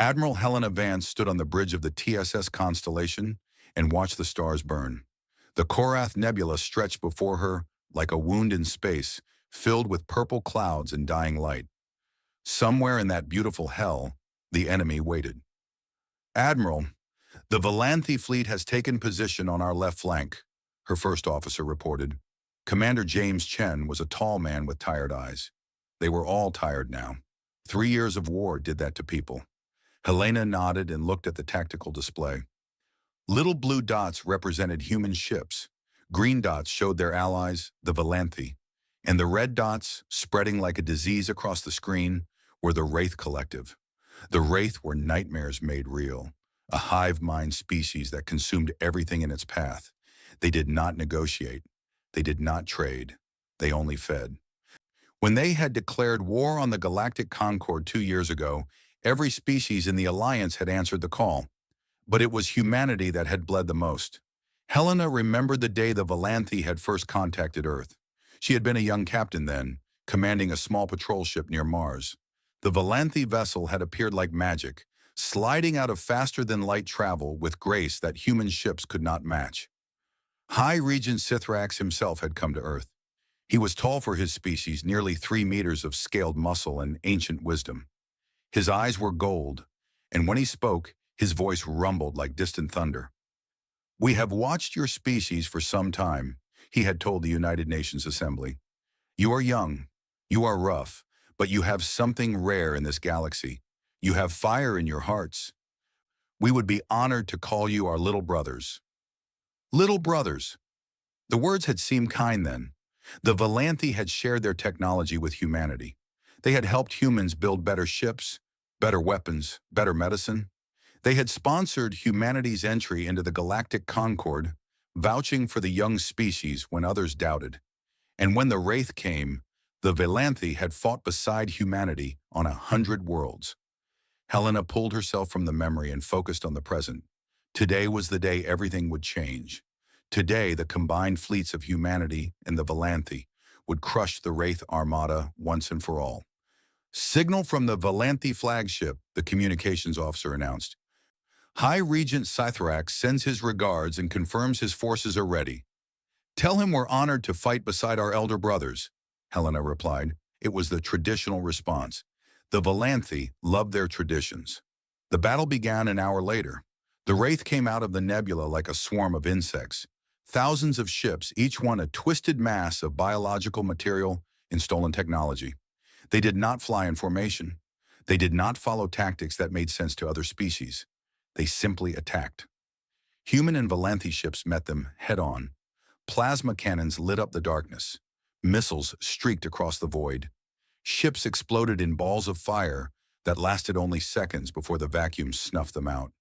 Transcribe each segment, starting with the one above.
Admiral Helena Vance stood on the bridge of the TSS Constellation and watched the stars burn. The Korath Nebula stretched before her like a wound in space, filled with purple clouds and dying light. Somewhere in that beautiful hell, the enemy waited. "Admiral, the Valanthi fleet has taken position on our left flank," her first officer reported. Commander James Chen was a tall man with tired eyes. They were all tired now. 3 years of war did that to people. Helena nodded and looked at the tactical display. Little blue dots represented human ships. Green dots showed their allies, the Valanthi. And the red dots, spreading like a disease across the screen, were the Wraith Collective. The Wraith were nightmares made real, a hive mind species that consumed everything in its path. They did not negotiate. They did not trade. They only fed. When they had declared war on the Galactic Concord 2 years ago, every species in the Alliance had answered the call. But it was humanity that had bled the most. Helena remembered the day the Valanthi had first contacted Earth. She had been a young captain then, commanding a small patrol ship near Mars. The Valanthi vessel had appeared like magic, sliding out of faster-than-light travel with grace that human ships could not match. High Regent Sithrax himself had come to Earth. He was tall for his species, nearly 3 meters of scaled muscle and ancient wisdom. His eyes were gold, and when he spoke, his voice rumbled like distant thunder. "We have watched your species for some time," he had told the United Nations Assembly. "You are young, you are rough, but you have something rare in this galaxy. You have fire in your hearts. We would be honored to call you our little brothers." Little brothers. The words had seemed kind then. The Valanthi had shared their technology with humanity. They had helped humans build better ships, better weapons, better medicine. They had sponsored humanity's entry into the Galactic Concord, vouching for the young species when others doubted. And when the Wraith came, the Valanthi had fought beside humanity on 100 worlds. Helena pulled herself from the memory and focused on the present. Today was the day everything would change. Today, the combined fleets of humanity and the Valanthi would crush the Wraith Armada once and for all. "Signal from the Valanthi flagship," the communications officer announced. "High Regent Sithrax sends his regards and confirms his forces are ready." "Tell him we're honored to fight beside our elder brothers," Helena replied. It was the traditional response. The Valanthi loved their traditions. The battle began an hour later. The Wraith came out of the nebula like a swarm of insects. Thousands of ships, each one a twisted mass of biological material and stolen technology. They did not fly in formation. They did not follow tactics that made sense to other species. They simply attacked. Human and Valanthi ships met them head-on. Plasma cannons lit up the darkness. Missiles streaked across the void. Ships exploded in balls of fire that lasted only seconds before the vacuum snuffed them out.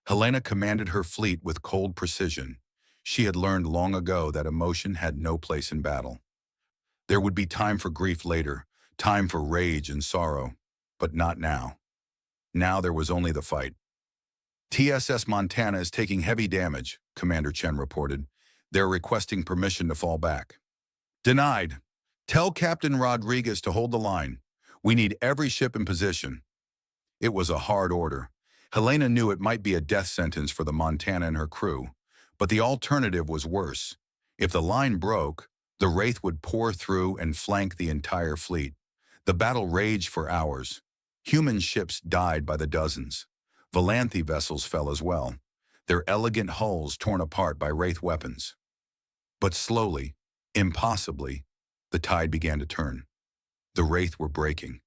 Helena commanded her fleet with cold precision. She had learned long ago that emotion had no place in battle. There would be time for grief later, time for rage and sorrow, but not now. Now there was only the fight. "TSS Montana is taking heavy damage," Commander Chen reported. "They're requesting permission to fall back." "Denied. Tell Captain Rodriguez to hold the line. We need every ship in position." It was a hard order. Helena knew it might be a death sentence for the Montana and her crew, but the alternative was worse. If the line broke, the Wraith would pour through and flank the entire fleet. The battle raged for hours. Human ships died by the dozens. Valanthi vessels fell as well, their elegant hulls torn apart by Wraith weapons. But slowly, impossibly, the tide began to turn. The Wraith were breaking.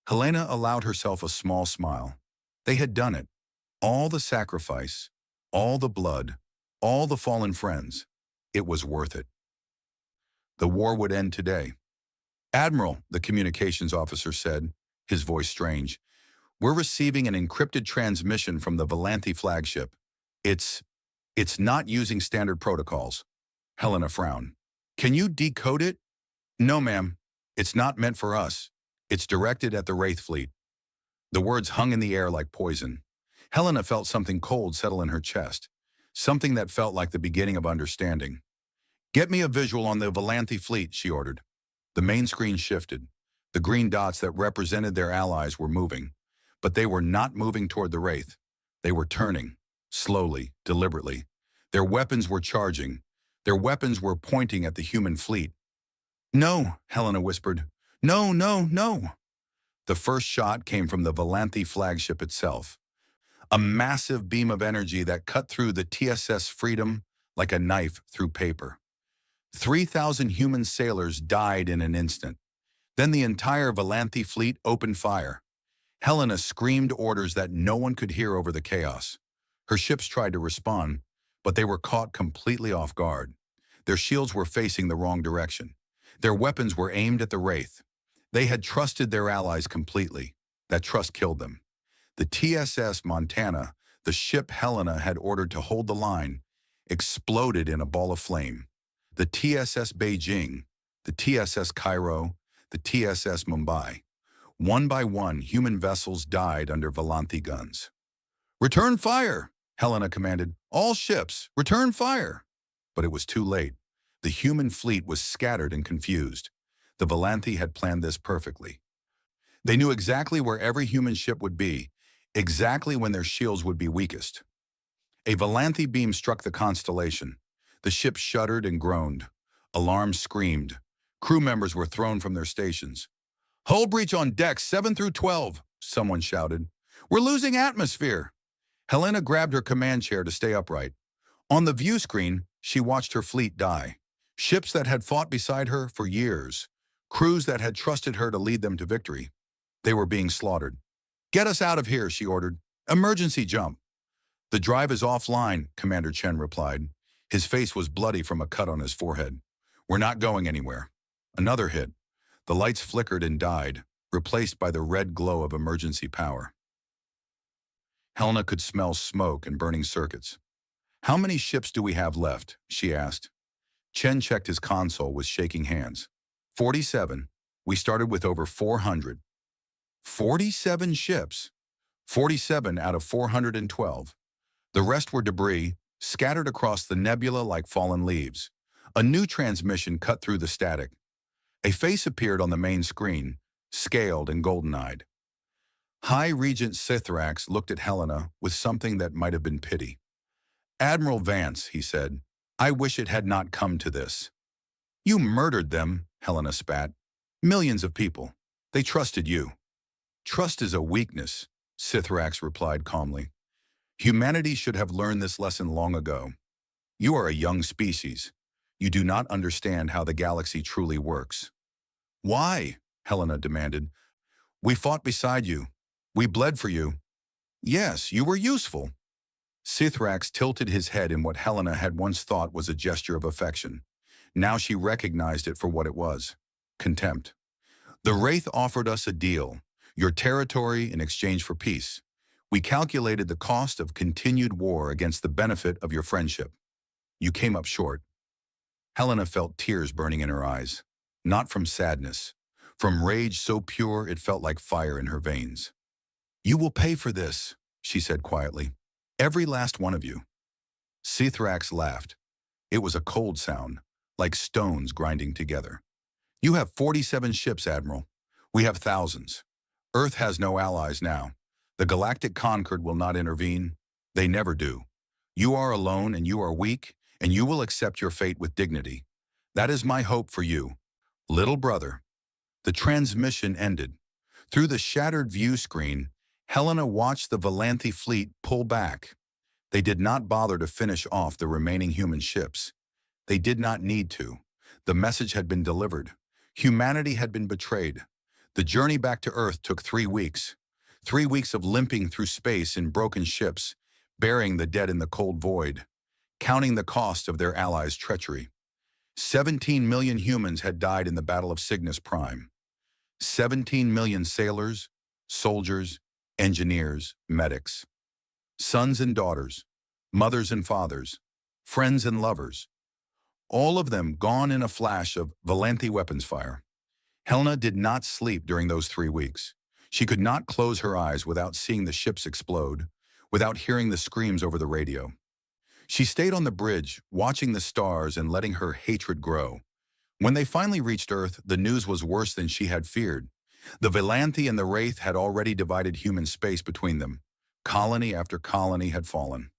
Helena allowed herself a small smile. They had done it. All the sacrifice, all the blood, all the fallen friends. It was worth it. The war would end today. "Admiral," the communications officer said, his voice strange, "we're receiving an encrypted transmission from the Valanthi flagship. It's not using standard protocols." Helena frowned. "Can you decode it?" "No, ma'am. It's not meant for us. It's directed at the Wraith fleet." The words hung in the air like poison. Helena felt something cold settle in her chest, something that felt like the beginning of understanding. "Get me a visual on the Valanthi fleet," she ordered. The main screen shifted. The green dots that represented their allies were moving. But they were not moving toward the Wraith. They were turning, slowly, deliberately. Their weapons were charging. Their weapons were pointing at the human fleet. "No," Helena whispered. "No, no, no." The first shot came from the Valanthi flagship itself, a massive beam of energy that cut through the TSS Freedom like a knife through paper. 3,000 human sailors died in an instant. Then the entire Valanthi fleet opened fire. Helena screamed orders that no one could hear over the chaos. Her ships tried to respond, but they were caught completely off guard. Their shields were facing the wrong direction. Their weapons were aimed at the Wraith. They had trusted their allies completely. That trust killed them. The TSS Montana, the ship Helena had ordered to hold the line, exploded in a ball of flame. The TSS Beijing, the TSS Cairo, the TSS Mumbai. One by one, human vessels died under Valanthi guns. "Return fire," Helena commanded. "All ships, return fire." But it was too late. The human fleet was scattered and confused. The Valanthi had planned this perfectly. They knew exactly where every human ship would be, exactly when their shields would be weakest. A Valanthi beam struck the constellation. The ship shuddered and groaned. Alarms screamed. Crew members were thrown from their stations. "Hull breach on decks 7 through 12, someone shouted. "We're losing atmosphere." Helena grabbed her command chair to stay upright. On the view screen, she watched her fleet die. Ships that had fought beside her for years. Crews that had trusted her to lead them to victory. They were being slaughtered. "Get us out of here," she ordered. "Emergency jump." "The drive is offline," Commander Chen replied. His face was bloody from a cut on his forehead. "We're not going anywhere." Another hit. The lights flickered and died, replaced by the red glow of emergency power. Helena could smell smoke and burning circuits. "How many ships do we have left?" she asked. Chen checked his console with shaking hands. 47. We started with over 400. 47 ships. 47 out of 412. The rest were debris, scattered across the nebula like fallen leaves. A new transmission cut through the static. A face appeared on the main screen, scaled and golden-eyed. High Regent Sithrax looked at Helena with something that might have been pity. "Admiral Vance," he said, "I wish it had not come to this." "You murdered them," Helena spat. "Millions of people. They trusted you." "Trust is a weakness," Sithrax replied calmly. "Humanity should have learned this lesson long ago. You are a young species. You do not understand how the galaxy truly works." "Why?" Helena demanded. "We fought beside you. We bled for you." "Yes, you were useful." Sithrax tilted his head in what Helena had once thought was a gesture of affection. Now she recognized it for what it was: contempt. "The Wraith offered us a deal, your territory in exchange for peace. We calculated the cost of continued war against the benefit of your friendship. You came up short." Helena felt tears burning in her eyes, not from sadness, from rage so pure it felt like fire in her veins. "You will pay for this," she said quietly. "Every last one of you." Sithrax laughed. It was a cold sound, like stones grinding together. "You have 47 ships, Admiral. We have thousands. Earth has no allies now. The Galactic Concord will not intervene. They never do. You are alone and you are weak, and you will accept your fate with dignity. That is my hope for you, little brother." The transmission ended. Through the shattered view screen, Helena watched the Valanthi fleet pull back. They did not bother to finish off the remaining human ships. They did not need to. The message had been delivered. Humanity had been betrayed. The journey back to Earth took 3 weeks. 3 weeks of limping through space in broken ships, burying the dead in the cold void, counting the cost of their allies' treachery. 17 million humans had died in the Battle of Cygnus Prime. 17 million sailors, soldiers, engineers, medics. Sons and daughters, mothers and fathers, friends and lovers. All of them gone in a flash of Valanthi weapons fire. Helena did not sleep during those 3 weeks. She could not close her eyes without seeing the ships explode, without hearing the screams over the radio. She stayed on the bridge, watching the stars and letting her hatred grow. When they finally reached Earth, the news was worse than she had feared. The Valanthi and the Wraith had already divided human space between them. Colony after colony had fallen.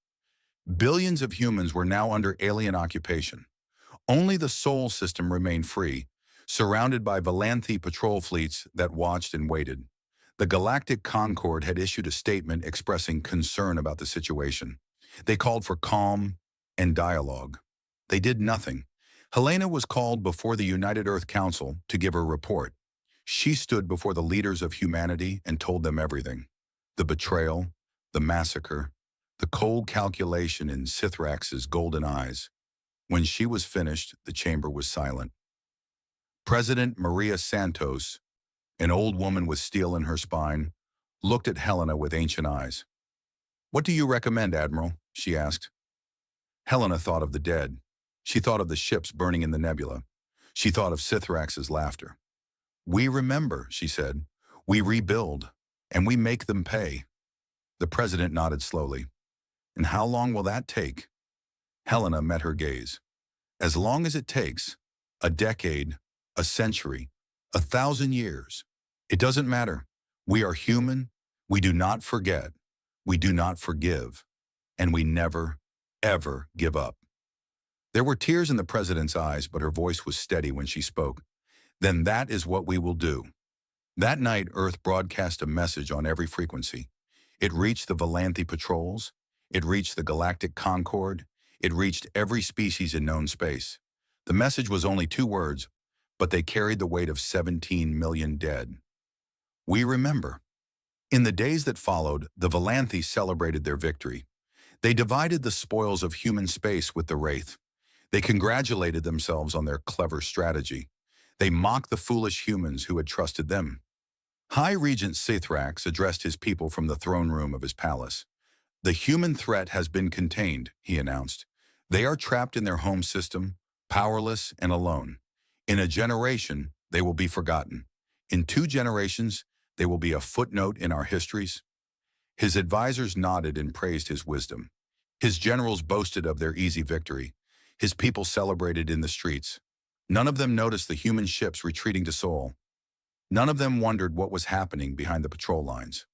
Billions of humans were now under alien occupation. Only the Sol system remained free, surrounded by Valanthi patrol fleets that watched and waited. The Galactic Concord had issued a statement expressing concern about the situation. They called for calm and dialogue. They did nothing. Helena was called before the United Earth Council to give her report. She stood before the leaders of humanity and told them everything. The betrayal, the massacre, the cold calculation in Sithrax's golden eyes. When she was finished, the chamber was silent. President Maria Santos, an old woman with steel in her spine, looked at Helena with ancient eyes. "What do you recommend, Admiral?" she asked. Helena thought of the dead. She thought of the ships burning in the nebula. She thought of Sithrax's laughter. "We remember," she said. "We rebuild, and we make them pay." The president nodded slowly. "And how long will that take?" Helena met her gaze. "As long as it takes. A decade, a century, 1,000 years. It doesn't matter. We are human. We do not forget. We do not forgive. And we never, ever give up." There were tears in the president's eyes, but her voice was steady when she spoke. "Then that is what we will do." That night, Earth broadcast a message on every frequency. It reached the Valanthi patrols. It reached the Galactic Concord. It reached every species in known space. The message was only 2 words, but they carried the weight of 17 million dead. We remember. In the days that followed, the Valanthi celebrated their victory. They divided the spoils of human space with the Wraith. They congratulated themselves on their clever strategy. They mocked the foolish humans who had trusted them. High Regent Sithrax addressed his people from the throne room of his palace. "The human threat has been contained," he announced. "They are trapped in their home system, powerless and alone. In a generation, they will be forgotten. In 2 generations, they will be a footnote in our histories." His advisors nodded and praised his wisdom. His generals boasted of their easy victory. His people celebrated in the streets. None of them noticed the human ships retreating to Sol. None of them wondered what was happening behind the patrol lines.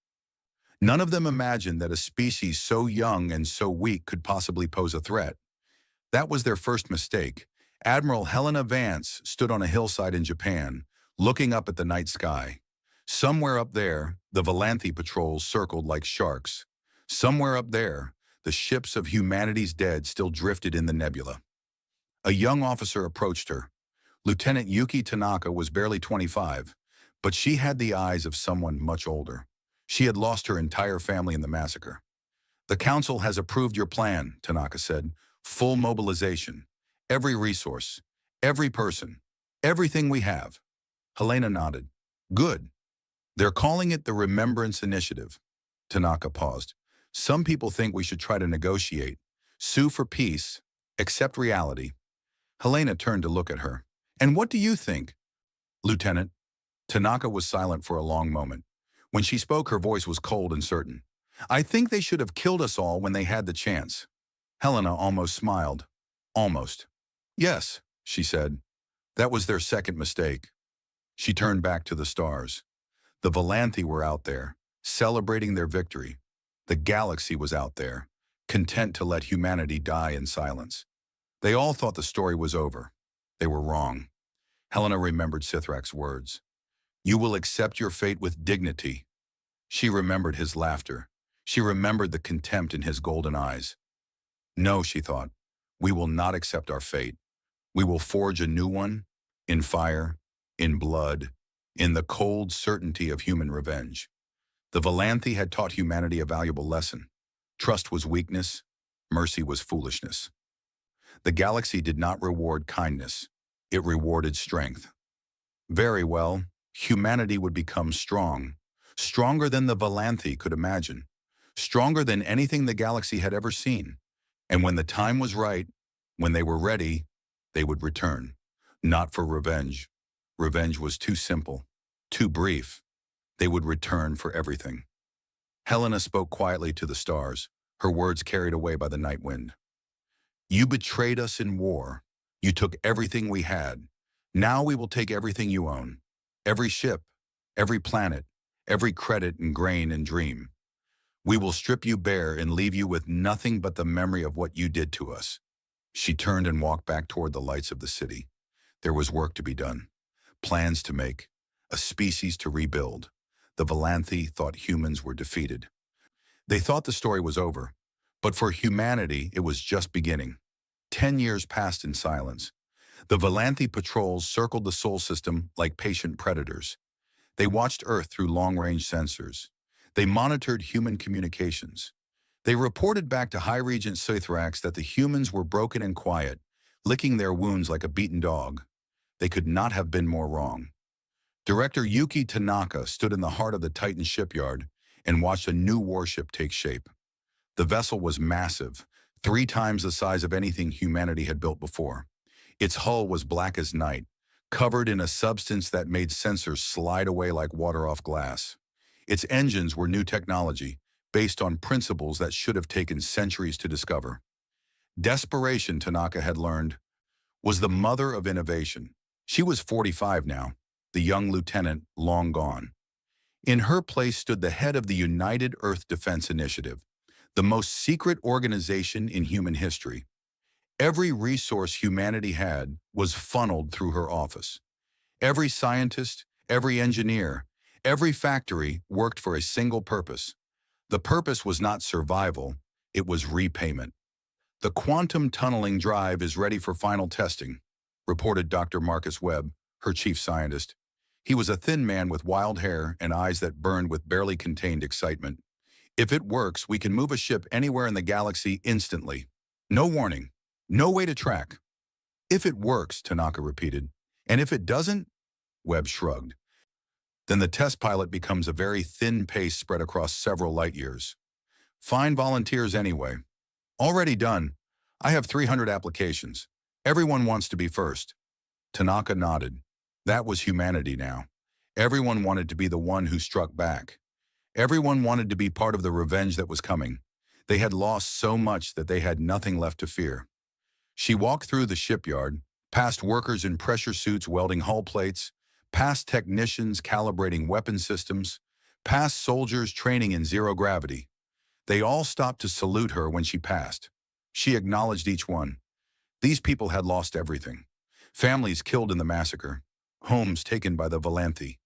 None of them imagined that a species so young and so weak could possibly pose a threat. That was their first mistake. Admiral Helena Vance stood on a hillside in Japan, looking up at the night sky. Somewhere up there, the Valanthi patrols circled like sharks. Somewhere up there, the ships of humanity's dead still drifted in the nebula. A young officer approached her. Lieutenant Yuki Tanaka was barely 25, but she had the eyes of someone much older. She had lost her entire family in the massacre. "The Council has approved your plan," Tanaka said. "Full mobilization. Every resource. Every person. Everything we have." Helena nodded. "Good. They're calling it the Remembrance Initiative." Tanaka paused. "Some people think we should try to negotiate, sue for peace, accept reality." Helena turned to look at her. "And what do you think, Lieutenant?" Tanaka was silent for a long moment. When she spoke, her voice was cold and certain. "I think they should have killed us all when they had the chance." Helena almost smiled. "Almost." "Yes," she said. "That was their second mistake." She turned back to the stars. The Valanthi were out there, celebrating their victory. The galaxy was out there, content to let humanity die in silence. They all thought the story was over. They were wrong. Helena remembered Sithrax's words. "You will accept your fate with dignity." She remembered his laughter. She remembered the contempt in his golden eyes. "No," she thought, "we will not accept our fate. We will forge a new one, in fire, in blood, in the cold certainty of human revenge." The Valanthi had taught humanity a valuable lesson. Trust was weakness, mercy was foolishness. The galaxy did not reward kindness. It rewarded strength. Very well, humanity would become strong, stronger than the Valanthi could imagine, stronger than anything the galaxy had ever seen. And when the time was right, when they were ready, they would return. Not for revenge. Revenge was too simple, too brief. They would return for everything. Helena spoke quietly to the stars, her words carried away by the night wind. "You betrayed us in war. You took everything we had. Now we will take everything you own. Every ship, every planet, every credit and grain and dream. We will strip you bare and leave you with nothing but the memory of what you did to us." She turned and walked back toward the lights of the city. There was work to be done, plans to make, a species to rebuild. The Valanthi thought humans were defeated. They thought the story was over, but for humanity, it was just beginning. 10 years passed in silence. The Valanthi patrols circled the Sol system like patient predators. They watched Earth through long-range sensors. They monitored human communications. They reported back to High Regent Sithrax that the humans were broken and quiet, licking their wounds like a beaten dog. They could not have been more wrong. Director Yuki Tanaka stood in the heart of the Titan shipyard and watched a new warship take shape. The vessel was massive, 3 times the size of anything humanity had built before. Its hull was black as night, covered in a substance that made sensors slide away like water off glass. Its engines were new technology, based on principles that should have taken centuries to discover. Desperation, Tanaka had learned, was the mother of innovation. She was 45 now, the young lieutenant long gone. In her place stood the head of the United Earth Defense Initiative, the most secret organization in human history. Every resource humanity had was funneled through her office. Every scientist, every engineer, every factory worked for a single purpose. The purpose was not survival, it was repayment. "The quantum tunneling drive is ready for final testing," reported Dr. Marcus Webb, her chief scientist. He was a thin man with wild hair and eyes that burned with barely contained excitement. "If it works, we can move a ship anywhere in the galaxy instantly. No warning, no way to track." "If it works," Tanaka repeated. "And if it doesn't?" Webb shrugged. "Then the test pilot becomes a very thin paste spread across several light years. Find volunteers anyway." "Already done. I have 300 applications. Everyone wants to be first." Tanaka nodded. That was humanity now. Everyone wanted to be the one who struck back. Everyone wanted to be part of the revenge that was coming. They had lost so much that they had nothing left to fear. She walked through the shipyard, past workers in pressure suits welding hull plates, past technicians calibrating weapon systems, past soldiers training in zero gravity. They all stopped to salute her when she passed. She acknowledged each one. These people had lost everything. Families killed in the massacre, homes taken by the Valanthi,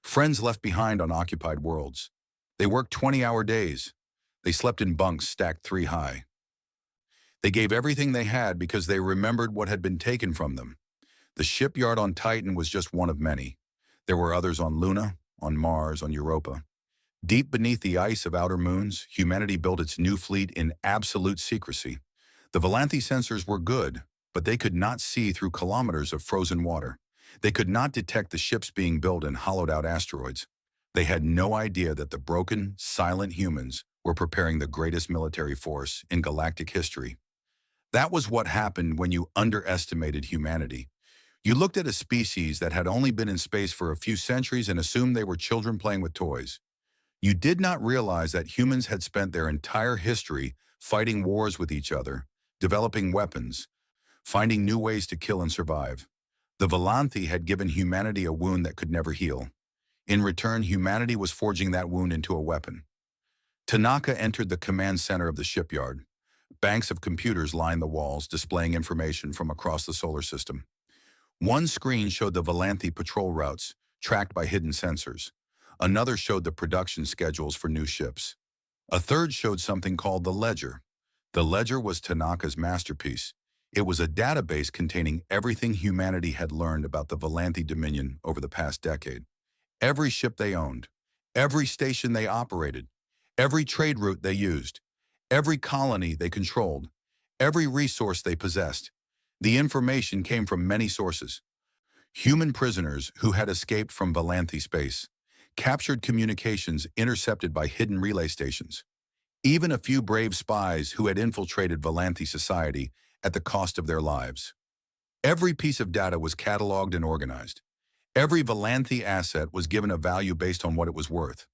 friends left behind on occupied worlds. They worked 20-hour days. They slept in bunks stacked 3 high. They gave everything they had because they remembered what had been taken from them. The shipyard on Titan was just one of many. There were others on Luna, on Mars, on Europa. Deep beneath the ice of outer moons, humanity built its new fleet in absolute secrecy. The Valanthi sensors were good, but they could not see through kilometers of frozen water. They could not detect the ships being built in hollowed-out asteroids. They had no idea that the broken, silent humans were preparing the greatest military force in galactic history. That was what happened when you underestimated humanity. You looked at a species that had only been in space for a few centuries and assumed they were children playing with toys. You did not realize that humans had spent their entire history fighting wars with each other, developing weapons, finding new ways to kill and survive. The Valanthi had given humanity a wound that could never heal. In return, humanity was forging that wound into a weapon. Tanaka entered the command center of the shipyard. Banks of computers lined the walls, displaying information from across the solar system. One screen showed the Valanthi patrol routes, tracked by hidden sensors. Another showed the production schedules for new ships. A third showed something called the Ledger. The Ledger was Tanaka's masterpiece. It was a database containing everything humanity had learned about the Valanthi Dominion over the past decade. Every ship they owned, every station they operated, every trade route they used, every colony they controlled, every resource they possessed. The information came from many sources. Human prisoners who had escaped from Valanthi space, captured communications intercepted by hidden relay stations, even a few brave spies who had infiltrated Valanthi society at the cost of their lives. Every piece of data was cataloged and organized. Every Valanthi asset was given a value based on what it was worth.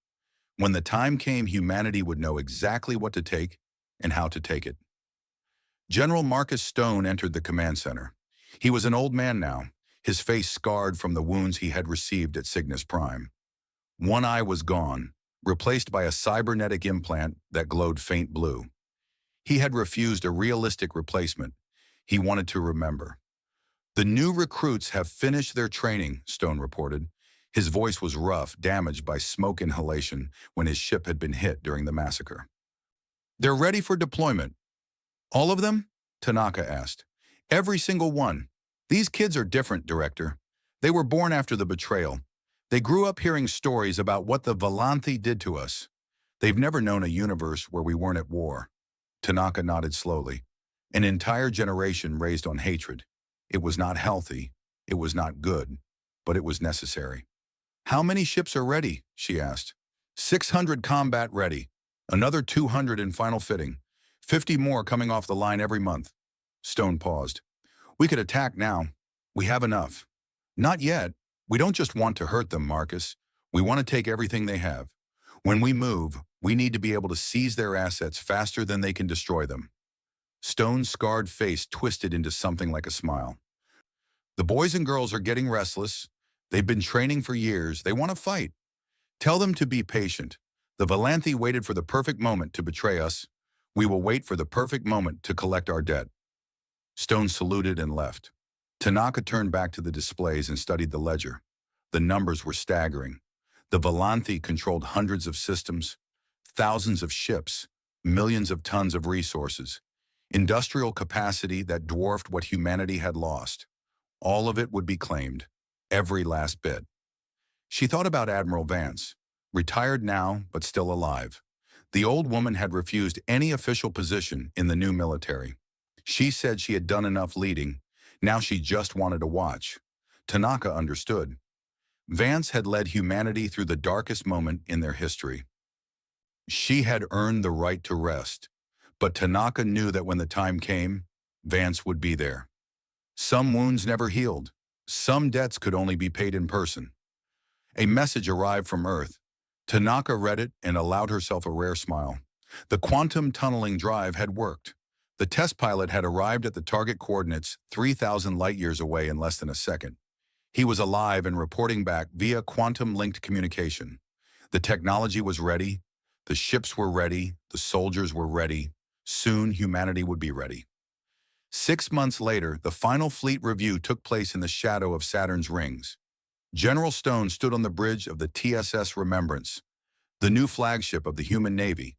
When the time came, humanity would know exactly what to take and how to take it. General Marcus Stone entered the command center. He was an old man now, his face scarred from the wounds he had received at Cygnus Prime. One eye was gone, replaced by a cybernetic implant that glowed faint blue. He had refused a realistic replacement. He wanted to remember. The new recruits have finished their training, Stone reported. His voice was rough, damaged by smoke inhalation when his ship had been hit during the massacre. They're ready for deployment. All of them? Tanaka asked. Every single one. These kids are different, Director. They were born after the betrayal. They grew up hearing stories about what the Valanthi did to us. They've never known a universe where we weren't at war. Tanaka nodded slowly. An entire generation raised on hatred. It was not healthy, it was not good, but it was necessary. How many ships are ready? She asked. 600 combat ready, another 200 in final fitting, 50 more coming off the line every month. Stone paused. We could attack now. We have enough. Not yet. We don't just want to hurt them, Marcus. We want to take everything they have. When we move, we need to be able to seize their assets faster than they can destroy them. Stone's scarred face twisted into something like a smile. The boys and girls are getting restless. They've been training for years. They want to fight. Tell them to be patient. The Valanthi waited for the perfect moment to betray us. We will wait for the perfect moment to collect our debt. Stone saluted and left. Tanaka turned back to the displays and studied the ledger. The numbers were staggering. The Valanthi controlled hundreds of systems, thousands of ships, millions of tons of resources, industrial capacity that dwarfed what humanity had lost. All of it would be claimed, every last bit. She thought about Admiral Vance, retired now but still alive. The old woman had refused any official position in the new military. She said she had done enough leading. Now she just wanted to watch. Tanaka understood. Vance had led humanity through the darkest moment in their history. She had earned the right to rest, but Tanaka knew that when the time came, Vance would be there. Some wounds never healed. Some debts could only be paid in person. A message arrived from Earth. Tanaka read it and allowed herself a rare smile. The quantum tunneling drive had worked. The test pilot had arrived at the target coordinates 3,000 light-years away in less than a second. He was alive and reporting back via quantum-linked communication. The technology was ready. The ships were ready. The soldiers were ready. Soon, humanity would be ready. 6 months later, the final fleet review took place in the shadow of Saturn's rings. General Stone stood on the bridge of the TSS Remembrance, the new flagship of the human navy.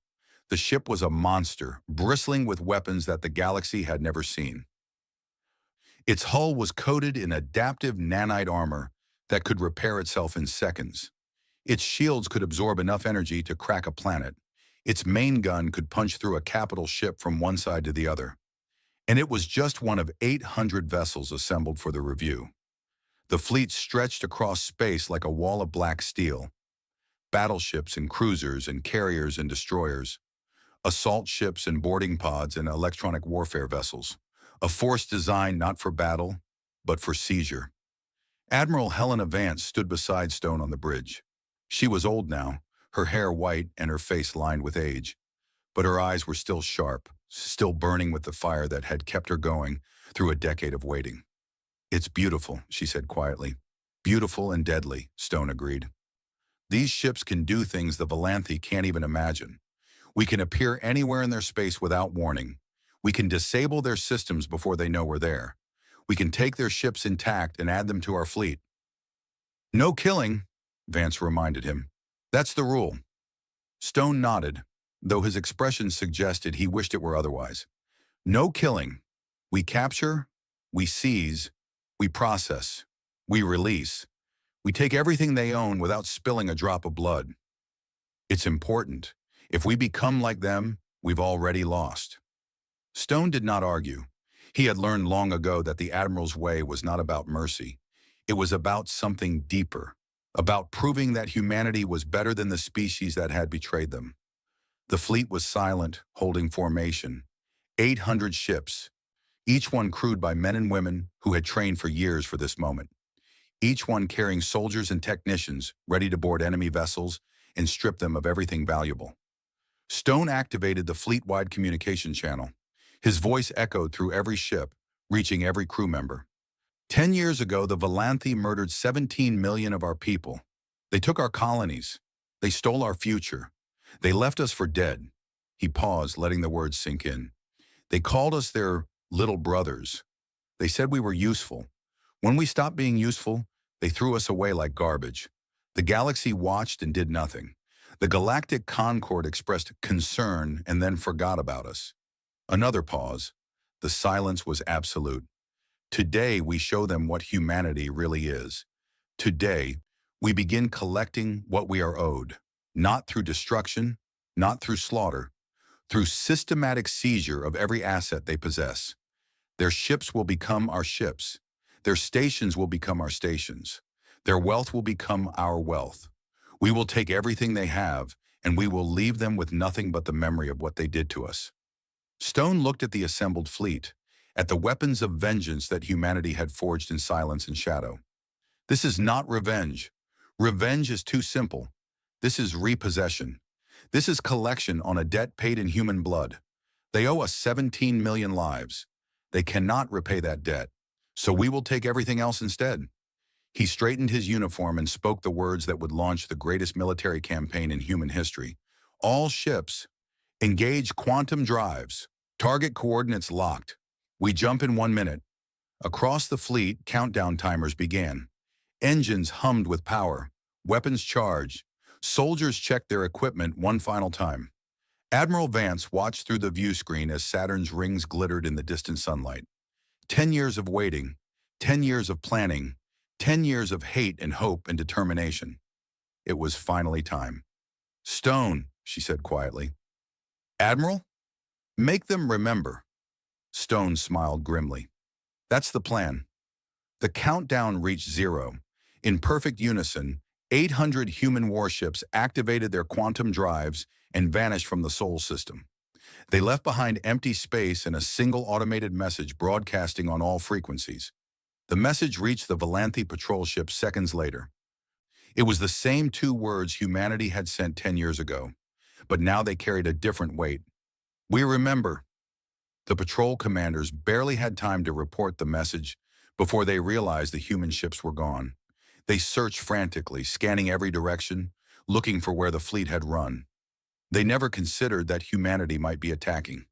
The ship was a monster, bristling with weapons that the galaxy had never seen. Its hull was coated in adaptive nanite armor that could repair itself in seconds. Its shields could absorb enough energy to crack a planet. Its main gun could punch through a capital ship from one side to the other. And it was just one of 800 vessels assembled for the review. The fleet stretched across space like a wall of black steel. Battleships and cruisers and carriers and destroyers. Assault ships and boarding pods and electronic warfare vessels. A force designed not for battle, but for seizure. Admiral Helena Vance stood beside Stone on the bridge. She was old now, her hair white and her face lined with age. But her eyes were still sharp, still burning with the fire that had kept her going through a decade of waiting. It's beautiful, she said quietly. Beautiful and deadly, Stone agreed. These ships can do things the Valanthi can't even imagine. We can appear anywhere in their space without warning. We can disable their systems before they know we're there. We can take their ships intact and add them to our fleet. No killing, Vance reminded him. That's the rule. Stone nodded, though his expression suggested he wished it were otherwise. No killing. We capture, we seize, we process, we release. We take everything they own without spilling a drop of blood. It's important. If we become like them, we've already lost. Stone did not argue. He had learned long ago that the Admiral's way was not about mercy. It was about something deeper, about proving that humanity was better than the species that had betrayed them. The fleet was silent, holding formation. 800 ships, each one crewed by men and women who had trained for years for this moment. Each one carrying soldiers and technicians ready to board enemy vessels and strip them of everything valuable. Stone activated the fleet-wide communication channel. His voice echoed through every ship, reaching every crew member. 10 years ago, the Valanthi murdered 17 million of our people. They took our colonies. They stole our future. They left us for dead. He paused, letting the words sink in. They called us their little brothers. They said we were useful. When we stopped being useful, they threw us away like garbage. The galaxy watched and did nothing. The Galactic Concord expressed concern and then forgot about us. Another pause. The silence was absolute. Today, we show them what humanity really is. Today, we begin collecting what we are owed, not through destruction, not through slaughter, through systematic seizure of every asset they possess. Their ships will become our ships. Their stations will become our stations. Their wealth will become our wealth. We will take everything they have, and we will leave them with nothing but the memory of what they did to us. Stone looked at the assembled fleet, at the weapons of vengeance that humanity had forged in silence and shadow. This is not revenge. Revenge is too simple. This is repossession. This is collection on a debt paid in human blood. They owe us 17 million lives. They cannot repay that debt, so we will take everything else instead. He straightened his uniform and spoke the words that would launch the greatest military campaign in human history. All ships, engage quantum drives. Target coordinates locked. We jump in 1 minute. Across the fleet, countdown timers began. Engines hummed with power. Weapons charged. Soldiers checked their equipment one final time. Admiral Vance watched through the view screen as Saturn's rings glittered in the distant sunlight. 10 years of waiting. 10 years of planning. 10 years of hate and hope and determination. It was finally time. Stone, she said quietly. Admiral? Make them remember. Stone smiled grimly. That's the plan. The countdown reached 0. In perfect unison, 800 human warships activated their quantum drives and vanished from the Sol system. They left behind empty space and a single automated message broadcasting on all frequencies. The message reached the Valanthe patrol ship seconds later. It was the same 2 words humanity had sent 10 years ago, but now they carried a different weight. We remember. The patrol commanders barely had time to report the message before they realized the human ships were gone. They searched frantically, scanning every direction, looking for where the fleet had run. They never considered that humanity might be attacking.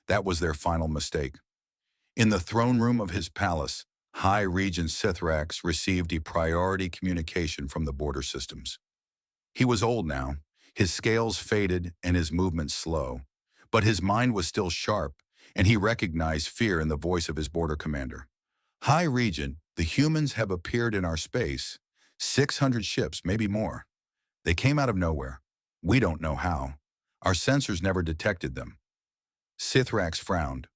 That was their final mistake. In the throne room of his palace, High Regent Sithrax received a priority communication from the border systems. He was old now, his scales faded and his movements slow, but his mind was still sharp, and he recognized fear in the voice of his border commander. High Regent, the humans have appeared in our space, 600 ships, maybe more. They came out of nowhere. We don't know how. Our sensors never detected them. Sithrax frowned.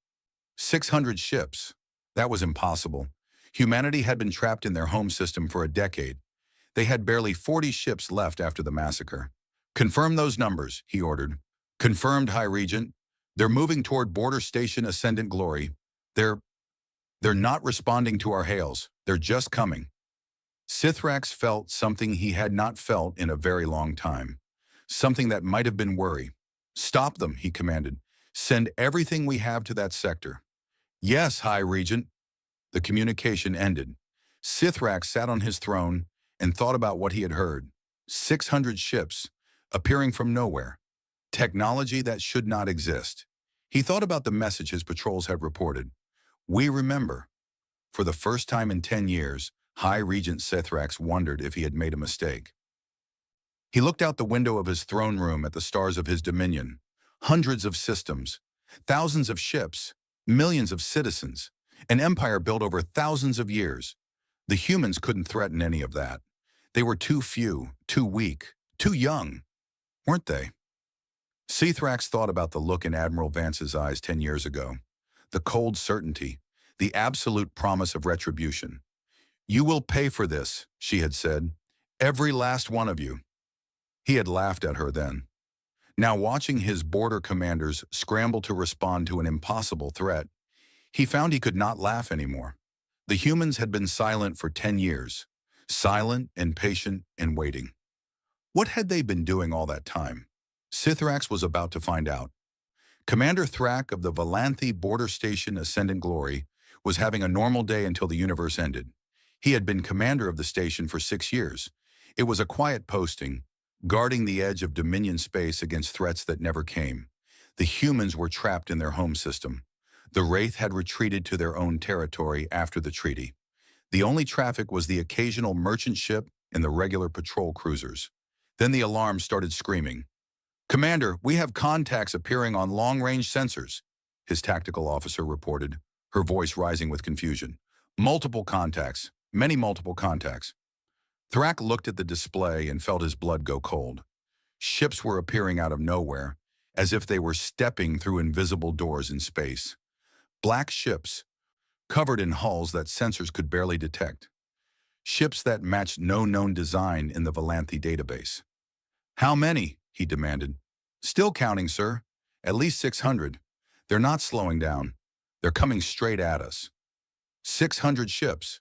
600 ships. That was impossible. Humanity had been trapped in their home system for a decade. They had barely 40 ships left after the massacre. Confirm those numbers, he ordered. Confirmed, High Regent. They're moving toward Border Station Ascendant Glory. They're not responding to our hails. They're just coming. Sithrax felt something he had not felt in a very long time. Something that might have been worry. Stop them, he commanded. Send everything we have to that sector. Yes, High Regent. The communication ended. Sithrax sat on his throne and thought about what he had heard. 600 ships, appearing from nowhere. Technology that should not exist. He thought about the message his patrols had reported. We remember. For the first time in 10 years, High Regent Sithrax wondered if he had made a mistake. He looked out the window of his throne room at the stars of his dominion. Hundreds of systems, thousands of ships, millions of citizens, an empire built over thousands of years. The humans couldn't threaten any of that. They were too few, too weak, too young, weren't they? Sithrax thought about the look in Admiral Vance's eyes 10 years ago. The cold certainty, the absolute promise of retribution. You will pay for this, she had said. Every last one of you. He had laughed at her then. Now watching his border commanders scramble to respond to an impossible threat, he found he could not laugh anymore. The humans had been silent for 10 years, silent and patient and waiting. What had they been doing all that time? Sithrax was about to find out. Commander Thrak of the Valanthe Border Station Ascendant Glory was having a normal day until the universe ended. He had been commander of the station for 6 years. It was a quiet posting, guarding the edge of Dominion space against threats that never came. The humans were trapped in their home system. The Wraith had retreated to their own territory after the treaty. The only traffic was the occasional merchant ship and the regular patrol cruisers. Then the alarm started screaming. "Commander, we have contacts appearing on long-range sensors," his tactical officer reported, her voice rising with confusion. "Multiple contacts, many multiple contacts." Thrak looked at the display and felt his blood go cold. Ships were appearing out of nowhere, as if they were stepping through invisible doors in space. Black ships, covered in hulls that sensors could barely detect. Ships that matched no known design in the Volanthi database. "How many?" he demanded. "Still counting, sir. At least 600. They're not slowing down. They're coming straight at us." 600 ships.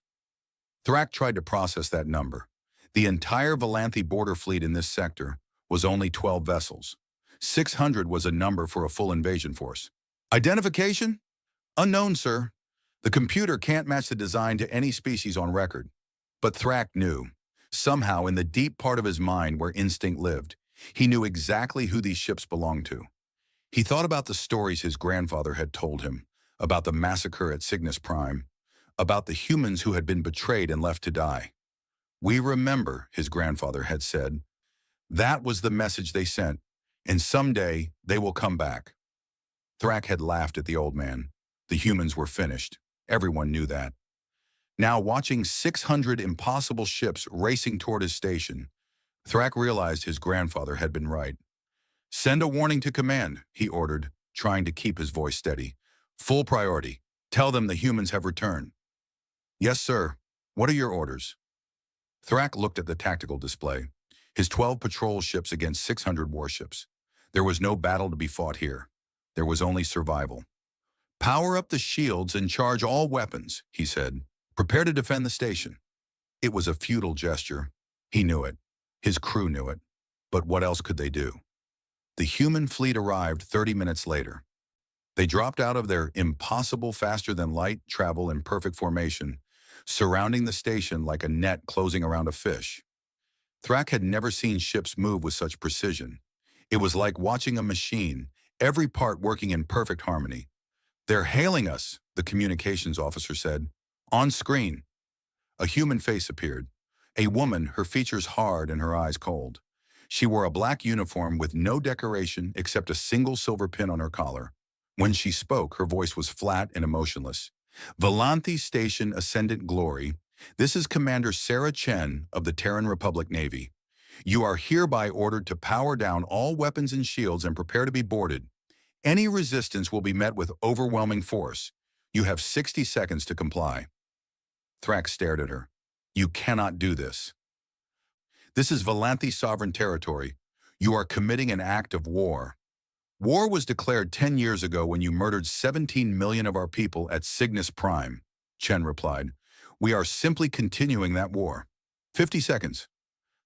Thrak tried to process that number. The entire Volanthi border fleet in this sector was only 12 vessels. 600 was a number for a full invasion force. "Identification? Unknown, sir. The computer can't match the design to any species on record." But Thrak knew. Somehow, in the deep part of his mind where instinct lived, he knew exactly who these ships belonged to. He thought about the stories his grandfather had told him, about the massacre at Cygnus Prime, about the humans who had been betrayed and left to die. "We remember," his grandfather had said. That was the message they sent, and someday they will come back. Thrak had laughed at the old man. The humans were finished. Everyone knew that. Now, watching 600 impossible ships racing toward his station, Thrak realized his grandfather had been right. "Send a warning to command," he ordered, trying to keep his voice steady. "Full priority. Tell them the humans have returned." "Yes, sir. What are your orders?" Thrak looked at the tactical display. His 12 patrol ships against 600 warships. There was no battle to be fought here. There was only survival. "Power up the shields and charge all weapons," he said. "Prepare to defend the station." It was a futile gesture. He knew it. His crew knew it. But what else could they do? The human fleet arrived 30 minutes later. They dropped out of their impossible faster-than-light travel in perfect formation, surrounding the station like a net closing around a fish. Thrak had never seen ships move with such precision. It was like watching a machine, every part working in perfect harmony. "They're hailing us," the communications officer said. "On screen." A human face appeared. A woman, her features hard and her eyes cold. She wore a black uniform with no decoration except a single silver pin on her collar. When she spoke, her voice was flat and emotionless. "Volanthi Station Ascendant Glory, this is Commander Sarah Chen of the Terran Republic Navy. You are hereby ordered to power down all weapons and shields and prepare to be boarded. Any resistance will be met with overwhelming force. You have 60 seconds to comply." Thrak stared at her. "You cannot do this. This is Volanthi sovereign territory. You are committing an act of war. War was declared 10 years ago when you murdered 17 million of our people at Cygnus Prime," Chen replied. "We are simply continuing that war. 50 seconds.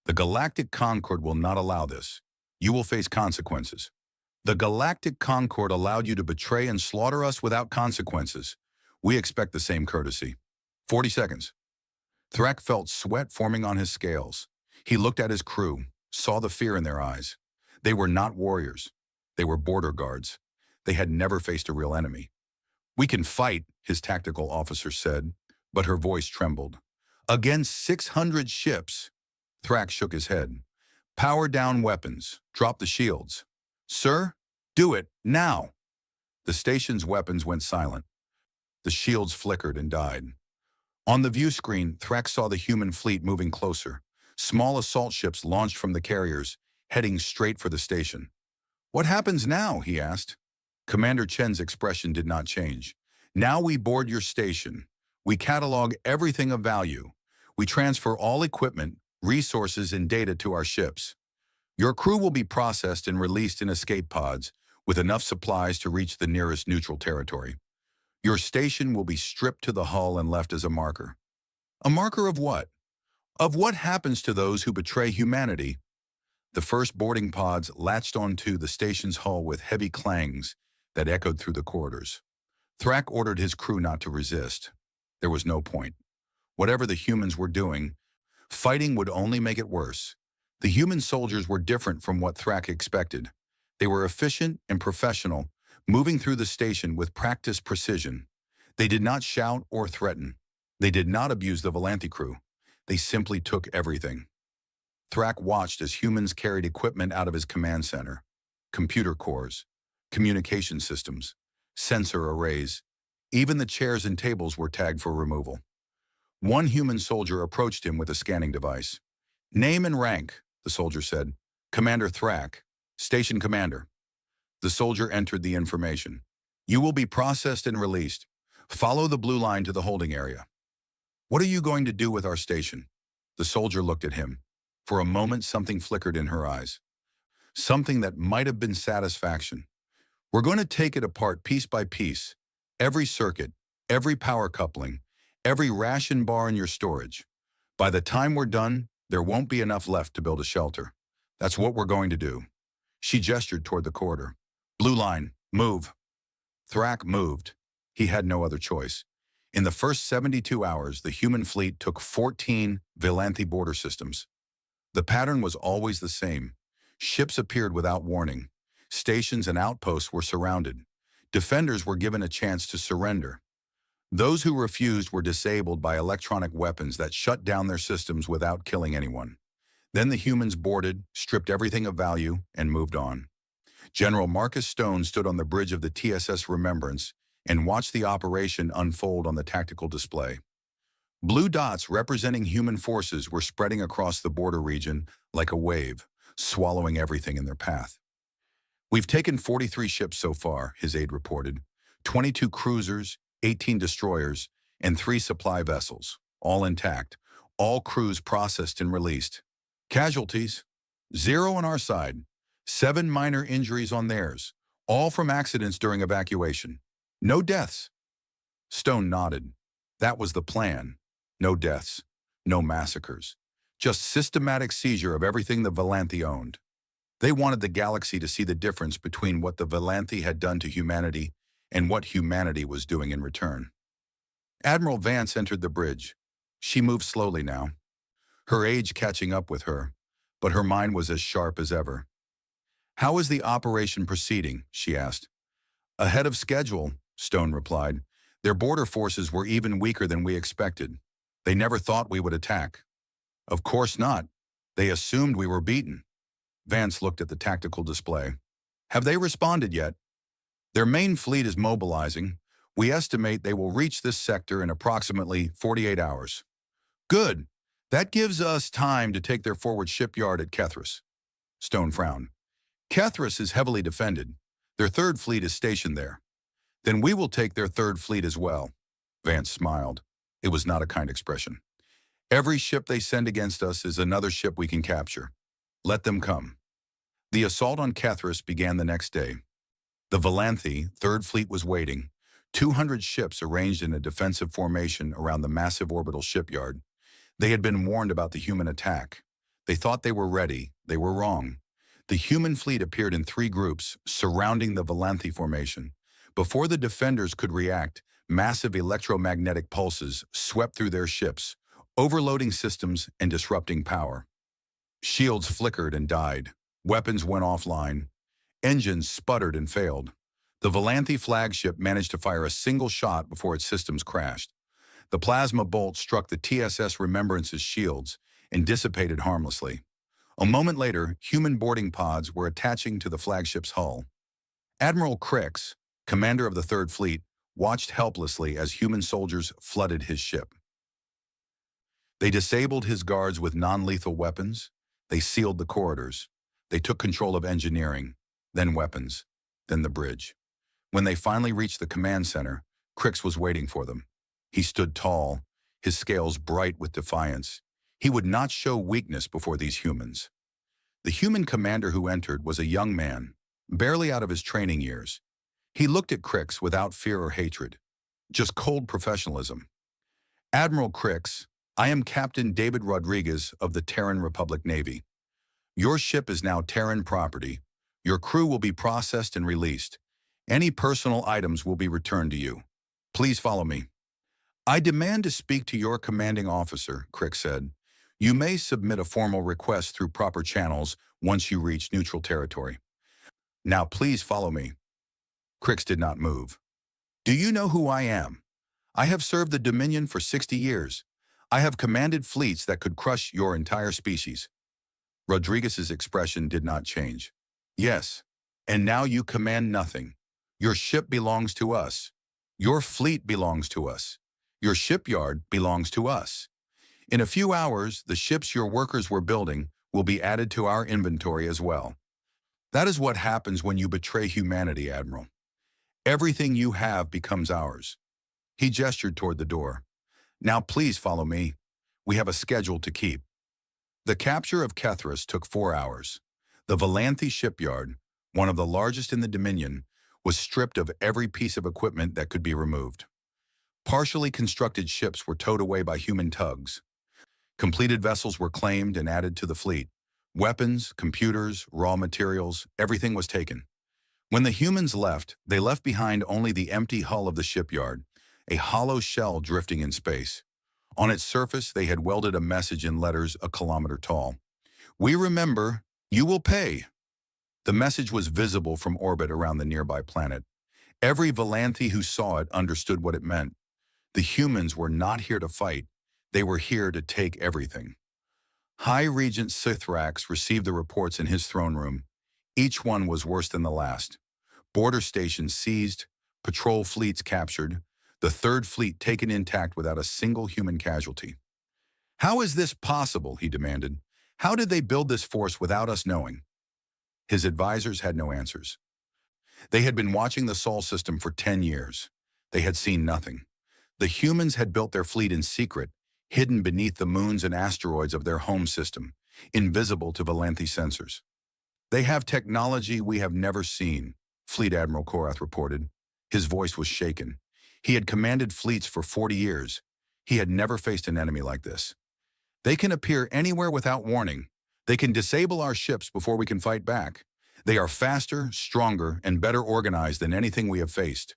The Galactic Concord will not allow this. You will face consequences. The Galactic Concord allowed you to betray and slaughter us without consequences. We expect the same courtesy. 40 seconds. Thrak felt sweat forming on his scales. He looked at his crew, saw the fear in their eyes. They were not warriors. They were border guards. They had never faced a real enemy. "We can fight," his tactical officer said, but her voice trembled. "Against 600 ships." Thrak shook his head. "Power down weapons. Drop the shields." "Sir, do it, now." The station's weapons went silent. The shields flickered and died. On the view screen, Thrak saw the human fleet moving closer. Small assault ships launched from the carriers, heading straight for the station. "What happens now?" he asked. Commander Chen's expression did not change. "Now we board your station. We catalog everything of value. We transfer all equipment, resources, and data to our ships. Your crew will be processed and released in escape pods with enough supplies to reach the nearest neutral territory. Your station will be stripped to the hull and left as a marker." "A marker of what?" "Of what happens to those who betray humanity." The first boarding pods latched onto the station's hull with heavy clangs that echoed through the corridors. Thrak ordered his crew not to resist. There was no point. Whatever the humans were doing, Fighting would only make it worse. The human soldiers were different from what Thrak expected. They were efficient and professional, moving through the station with practiced precision. They did not shout or threaten. They did not abuse the Volanthi crew. They simply took everything. Thrak watched as humans carried equipment out of his command center. Computer cores, communication systems, sensor arrays. Even the chairs and tables were tagged for removal. One human soldier approached him with a scanning device. "Name and rank," the soldier said. "Commander Thrak, Station Commander." The soldier entered the information. "You will be processed and released. Follow the blue line to the holding area." "What are you going to do with our station?" The soldier looked at him. For a moment, something flickered in her eyes. Something that might have been satisfaction. "We're going to take it apart piece by piece. Every circuit, every power coupling, every ration bar in your storage. By the time we're done, there won't be enough left to build a shelter. That's what we're going to do." She gestured toward the corridor. "Blue line, move." Thrak moved. He had no other choice. In the first 72 hours, the human fleet took 14 Volanthi border systems. The pattern was always the same. Ships appeared without warning. Stations and outposts were surrounded. Defenders were given a chance to surrender. Those who refused were disabled by electronic weapons that shut down their systems without killing anyone. Then the humans boarded, stripped everything of value, and moved on. General Marcus Stone stood on the bridge of the TSS Remembrance and watched the operation unfold on the tactical display. Blue dots representing human forces were spreading across the border region like a wave, swallowing everything in their path. "We've taken 43 ships so far," his aide reported. 22 cruisers, 18 destroyers, and 3 supply vessels, all intact, all crews processed and released. Casualties? 0 on our side, 7 minor injuries on theirs, all from accidents during evacuation. No deaths. Stone nodded. That was the plan. No deaths, no massacres, just systematic seizure of everything the Volanthi owned. They wanted the galaxy to see the difference between what the Volanthi had done to humanity and what humanity was doing in return. Admiral Vance entered the bridge. She moved slowly now, her age catching up with her, but her mind was as sharp as ever. "How is the operation proceeding?" she asked. "Ahead of schedule," Stone replied. "Their border forces were even weaker than we expected. They never thought we would attack." "Of course not. They assumed we were beaten." Vance looked at the tactical display. "Have they responded yet?" "Their main fleet is mobilizing. We estimate they will reach this sector in approximately 48 hours. "Good. That gives us time to take their forward shipyard at Kethris." Stone frowned. "Kethris is heavily defended. Their third fleet is stationed there." "Then we will take their third fleet as well." Vance smiled. It was not a kind expression. "Every ship they send against us is another ship we can capture. Let them come." The assault on Kethris began the next day. The Volanthi Third Fleet was waiting, 200 ships arranged in a defensive formation around the massive orbital shipyard. They had been warned about the human attack. They thought they were ready. They were wrong. The human fleet appeared in 3 groups, surrounding the Volanthi formation. Before the defenders could react, massive electromagnetic pulses swept through their ships, overloading systems and disrupting power. Shields flickered and died. Weapons went offline. Engines sputtered and failed. The Volanthi flagship managed to fire a single shot before its systems crashed. The plasma bolt struck the TSS Remembrance's shields and dissipated harmlessly. A moment later, human boarding pods were attaching to the flagship's hull. Admiral Crix, commander of the Third Fleet, watched helplessly as human soldiers flooded his ship. They disabled his guards with non-lethal weapons. They sealed the corridors. They took control of engineering, then weapons, then the bridge. When they finally reached the command center, Crix was waiting for them. He stood tall, his scales bright with defiance. He would not show weakness before these humans. The human commander who entered was a young man, barely out of his training years. He looked at Crix without fear or hatred, just cold professionalism. "Admiral Crix, I am Captain David Rodriguez of the Terran Republic Navy. Your ship is now Terran property. Your crew will be processed and released. Any personal items will be returned to you. Please follow me." "I demand to speak to your commanding officer," Crix said. You may submit a formal request through proper channels once you reach neutral territory. Now please follow me. Crix did not move. Do you know who I am? I have served the Dominion for 60 years. I have commanded fleets that could crush your entire species. Rodriguez's expression did not change. Yes, and now you command nothing. Your ship belongs to us. Your fleet belongs to us. Your shipyard belongs to us. In a few hours, the ships your workers were building will be added to our inventory as well. That is what happens when you betray humanity, Admiral. Everything you have becomes ours. He gestured toward the door. Now please follow me. We have a schedule to keep. The capture of Kethris took 4 hours. The Valanthi shipyard, one of the largest in the Dominion, was stripped of every piece of equipment that could be removed. Partially constructed ships were towed away by human tugs. Completed vessels were claimed and added to the fleet. Weapons, computers, raw materials, everything was taken. When the humans left, they left behind only the empty hull of the shipyard, a hollow shell drifting in space. On its surface, they had welded a message in letters a kilometer tall. We remember, you will pay. The message was visible from orbit around the nearby planet. Every Valanthi who saw it understood what it meant. The humans were not here to fight. They were here to take everything. High Regent Sithrax received the reports in his throne room. Each one was worse than the last. Border stations seized, patrol fleets captured, the Third Fleet taken intact without a single human casualty. How is this possible, he demanded. How did they build this force without us knowing? His advisors had no answers. They had been watching the Sol system for 10 years. They had seen nothing. The humans had built their fleet in secret, hidden beneath the moons and asteroids of their home system, invisible to Valanthi sensors. They have technology we have never seen, Fleet Admiral Korath reported. His voice was shaken. He had commanded fleets for 40 years. He had never faced an enemy like this. They can appear anywhere without warning. They can disable our ships before we can fight back. They are faster, stronger, and better organized than anything we have faced.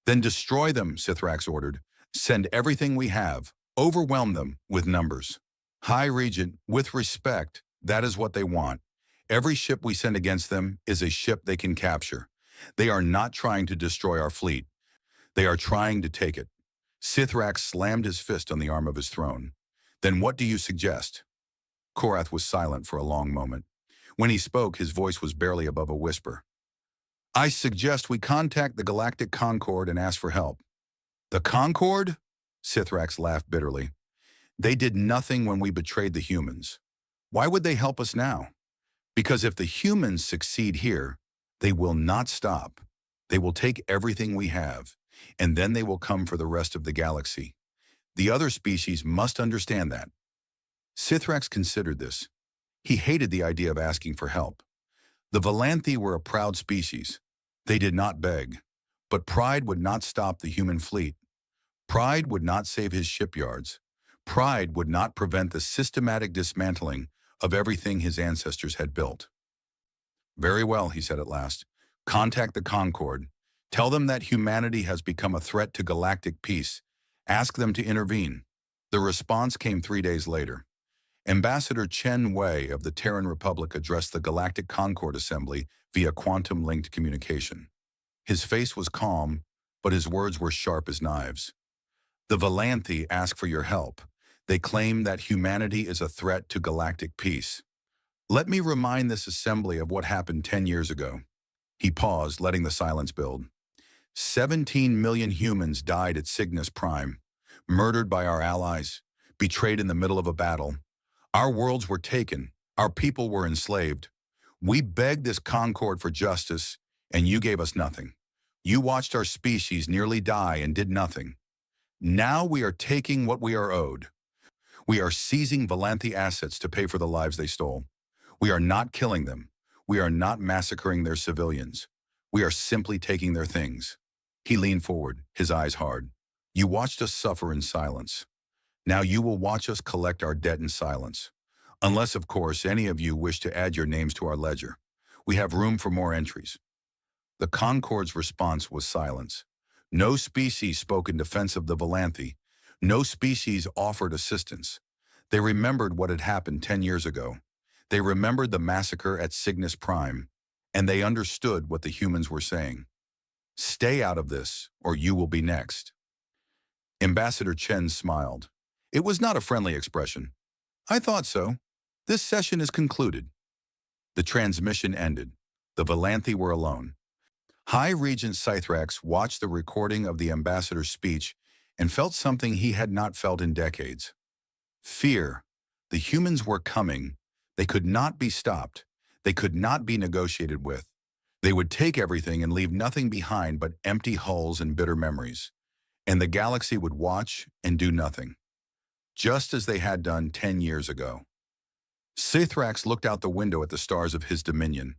Then destroy them, Sithrax ordered. Send everything we have. Overwhelm them with numbers. High Regent, with respect, that is what they want. Every ship we send against them is a ship they can capture. They are not trying to destroy our fleet. They are trying to take it. Sithrax slammed his fist on the arm of his throne. Then what do you suggest? Korath was silent for a long moment. When he spoke, his voice was barely above a whisper. I suggest we contact the Galactic Concord and ask for help. The Concord? Sithrax laughed bitterly. They did nothing when we betrayed the humans. Why would they help us now? Because if the humans succeed here, they will not stop. They will take everything we have, and then they will come for the rest of the galaxy. The other species must understand that. Sithrax considered this. He hated the idea of asking for help. The Valanthi were a proud species. They did not beg. But pride would not stop the human fleet. Pride would not save his shipyards. Pride would not prevent the systematic dismantling of everything his ancestors had built. Very well, he said at last. Contact the Concord. Tell them that humanity has become a threat to galactic peace. Ask them to intervene. The response came 3 days later. Ambassador Chen Wei of the Terran Republic addressed the Galactic Concord Assembly via quantum-linked communication. His face was calm, but his words were sharp as knives. The Valanthi ask for your help. They claim that humanity is a threat to galactic peace. Let me remind this assembly of what happened 10 years ago. He paused, letting the silence build. 17 million humans died at Cygnus Prime, murdered by our allies, betrayed in the middle of a battle. Our worlds were taken. Our people were enslaved. We begged this Concord for justice, and you gave us nothing. You watched our species nearly die and did nothing. Now we are taking what we are owed. We are seizing Valanthi assets to pay for the lives they stole. We are not killing them. We are not massacring their civilians. We are simply taking their things. He leaned forward, his eyes hard. You watched us suffer in silence. Now you will watch us collect our debt in silence. Unless, of course, any of you wish to add your names to our ledger. We have room for more entries. The Concord's response was silence. No species spoke in defense of the Valanthi. No species offered assistance. They remembered what had happened 10 years ago. They remembered the massacre at Cygnus Prime, and they understood what the humans were saying. Stay out of this, or you will be next. Ambassador Chen smiled. It was not a friendly expression. I thought so. This session is concluded. The transmission ended. The Valanthi were alone. High Regent Scythrax watched the recording of the ambassador's speech and felt something he had not felt in decades. Fear. The humans were coming. They could not be stopped. They could not be negotiated with. They would take everything and leave nothing behind but empty hulls and bitter memories. And the galaxy would watch and do nothing, just as they had done 10 years ago. Scythrax looked out the window at the stars of his dominion.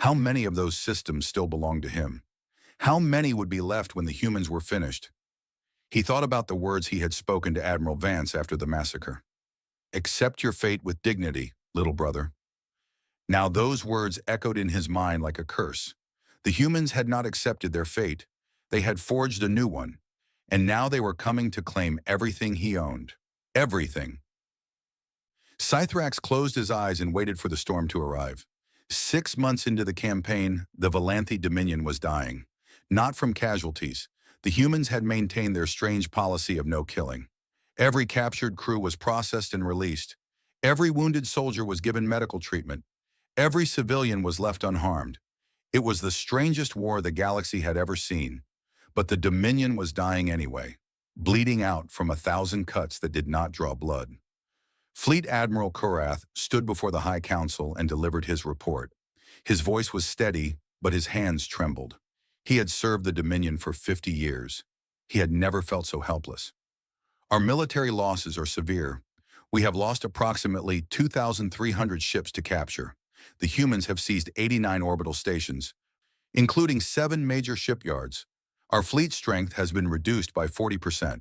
How many of those systems still belonged to him? How many would be left when the humans were finished? He thought about the words he had spoken to Admiral Vance after the massacre. Accept your fate with dignity, little brother. Now those words echoed in his mind like a curse. The humans had not accepted their fate. They had forged a new one. And now they were coming to claim everything he owned. Everything. Scythrax closed his eyes and waited for the storm to arrive. 6 months into the campaign, the Valanthi Dominion was dying. Not from casualties. The humans had maintained their strange policy of no killing. Every captured crew was processed and released. Every wounded soldier was given medical treatment. Every civilian was left unharmed. It was the strangest war the galaxy had ever seen. But the Dominion was dying anyway, bleeding out from 1,000 cuts that did not draw blood. Fleet Admiral Korath stood before the High Council and delivered his report. His voice was steady, but his hands trembled. He had served the Dominion for 50 years. He had never felt so helpless. Our military losses are severe. We have lost approximately 2,300 ships to capture. The humans have seized 89 orbital stations, including 7 major shipyards. Our fleet strength has been reduced by 40%.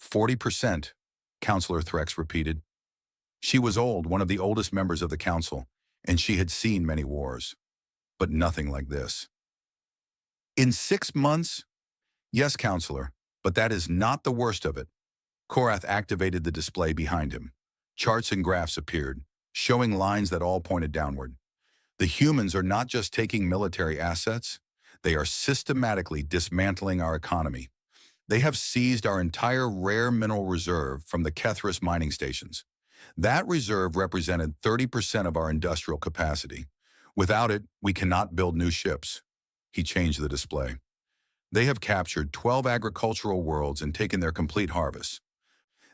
40%, Counselor Threx repeated. She was old, one of the oldest members of the council, and she had seen many wars. But nothing like this. In 6 months? Yes, Counselor, but that is not the worst of it. Korath activated the display behind him. Charts and graphs appeared, showing lines that all pointed downward. The humans are not just taking military assets, they are systematically dismantling our economy. They have seized our entire rare mineral reserve from the Kethris mining stations. That reserve represented 30% of our industrial capacity. Without it, we cannot build new ships. He changed the display. They have captured 12 agricultural worlds and taken their complete harvest.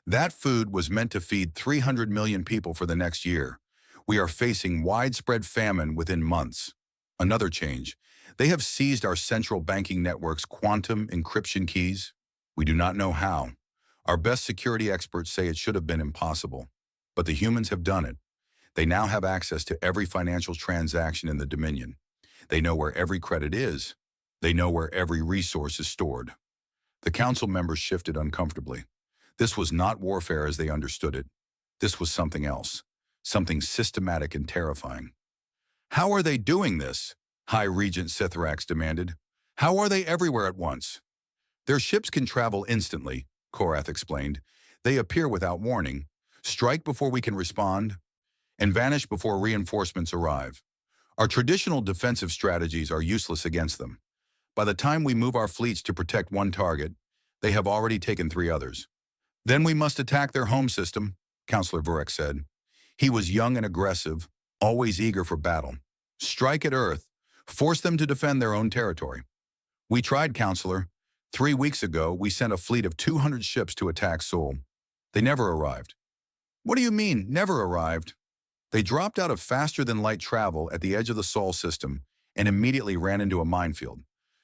That food was meant to feed 300 million people for the next year. We are facing widespread famine within months. Another change. They have seized our central banking network's quantum encryption keys. We do not know how. Our best security experts say it should have been impossible. But the humans have done it. They now have access to every financial transaction in the Dominion. They know where every credit is. They know where every resource is stored. The council members shifted uncomfortably. This was not warfare as they understood it. This was something else. Something systematic and terrifying. How are they doing this? High Regent Scythrax demanded. How are they everywhere at once? Their ships can travel instantly, Korath explained. They appear without warning, strike before we can respond, and vanish before reinforcements arrive. Our traditional defensive strategies are useless against them. By the time we move our fleets to protect one target, they have already taken 3 others. Then we must attack their home system, Counselor Vurek said. He was young and aggressive, always eager for battle. Strike at Earth. Force them to defend their own territory. We tried, Counselor. 3 weeks ago, we sent a fleet of 200 ships to attack Sol. They never arrived. What do you mean, never arrived? They dropped out of faster-than-light travel at the edge of the Sol system and immediately ran into a minefield.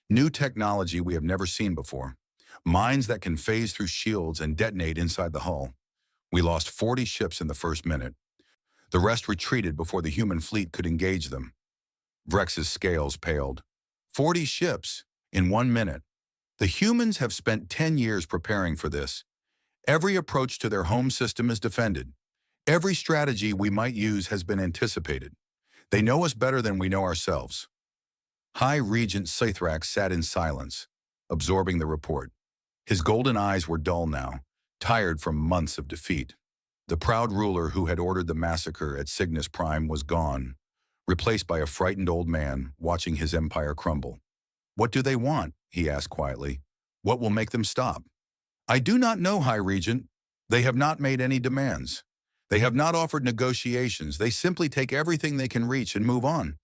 New technology we have never seen before. Mines that can phase through shields and detonate inside the hull. We lost 40 ships in the first minute. The rest retreated before the human fleet could engage them. Vrex's scales paled. 40 ships in 1 minute. The humans have spent 10 years preparing for this. Every approach to their home system is defended. Every strategy we might use has been anticipated. They know us better than we know ourselves. High Regent Scythrax sat in silence, absorbing the report. His golden eyes were dull now, tired from months of defeat. The proud ruler who had ordered the massacre at Cygnus Prime was gone, replaced by a frightened old man watching his empire crumble. "What do they want?" he asked quietly. "What will make them stop?" "I do not know, High Regent. They have not made any demands. They have not offered negotiations. They simply take everything they can reach and move on.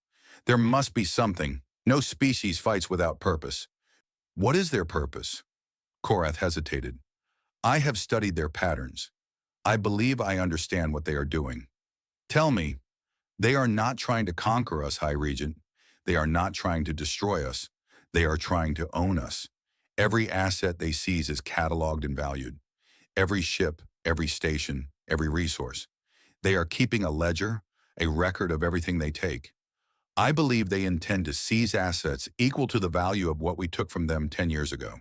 There must be something. No species fights without purpose." "What is their purpose?" Korath hesitated. "I have studied their patterns. I believe I understand what they are doing." "Tell me." "They are not trying to conquer us, High Regent. They are not trying to destroy us. They are trying to own us. Every asset they seize is cataloged and valued. Every ship, every station, every resource. They are keeping a ledger, a record of everything they take. I believe they intend to seize assets equal to the value of what we took from them 10 years ago.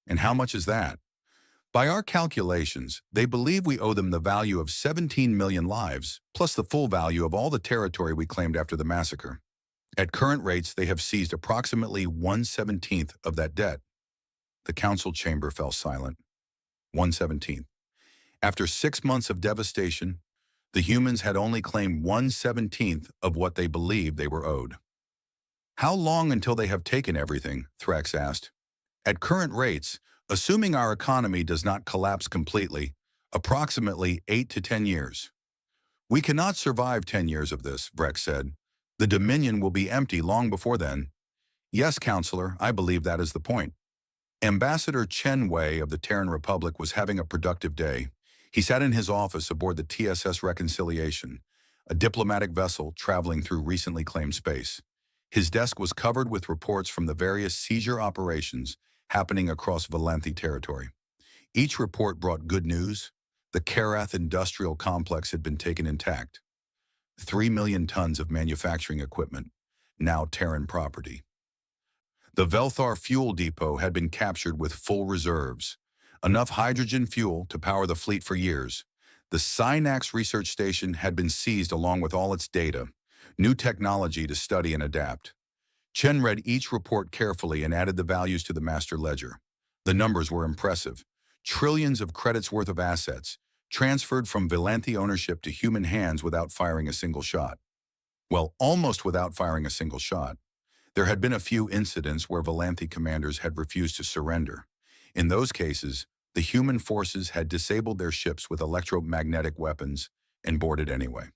And how much is that? By our calculations, they believe we owe them the value of 17 million lives, plus the full value of all the territory we claimed after the massacre. At current rates, they have seized approximately 1/17 of that debt. The council chamber fell silent. 1/17. After 6 months of devastation, the humans had only claimed 1/17 of what they believed they were owed. "How long until they have taken everything?" Thrax asked. "At current rates, assuming our economy does not collapse completely, approximately 8 to 10 years. "We cannot survive 10 years of this," Vrex said. "The Dominion will be empty long before then." "Yes, Counselor, I believe that is the point." Ambassador Chen Wei of the Terran Republic was having a productive day. He sat in his office aboard the TSS Reconciliation, a diplomatic vessel traveling through recently claimed space. His desk was covered with reports from the various seizure operations happening across Valanthi territory. Each report brought good news. The Karath industrial complex had been taken intact. 3 million tons of manufacturing equipment, now Terran property. The Velthar fuel depot had been captured with full reserves, enough hydrogen fuel to power the fleet for years. The Synax research station had been seized along with all its data, new technology to study and adapt. Chen read each report carefully and added the values to the master ledger. The numbers were impressive. Trillions of credits worth of assets, transferred from Valanthi ownership to human hands without firing a single shot. Well, almost without firing a single shot. There had been a few incidents where Valanthi commanders had refused to surrender. In those cases, the human forces had disabled their ships with electromagnetic weapons and boarded anyway.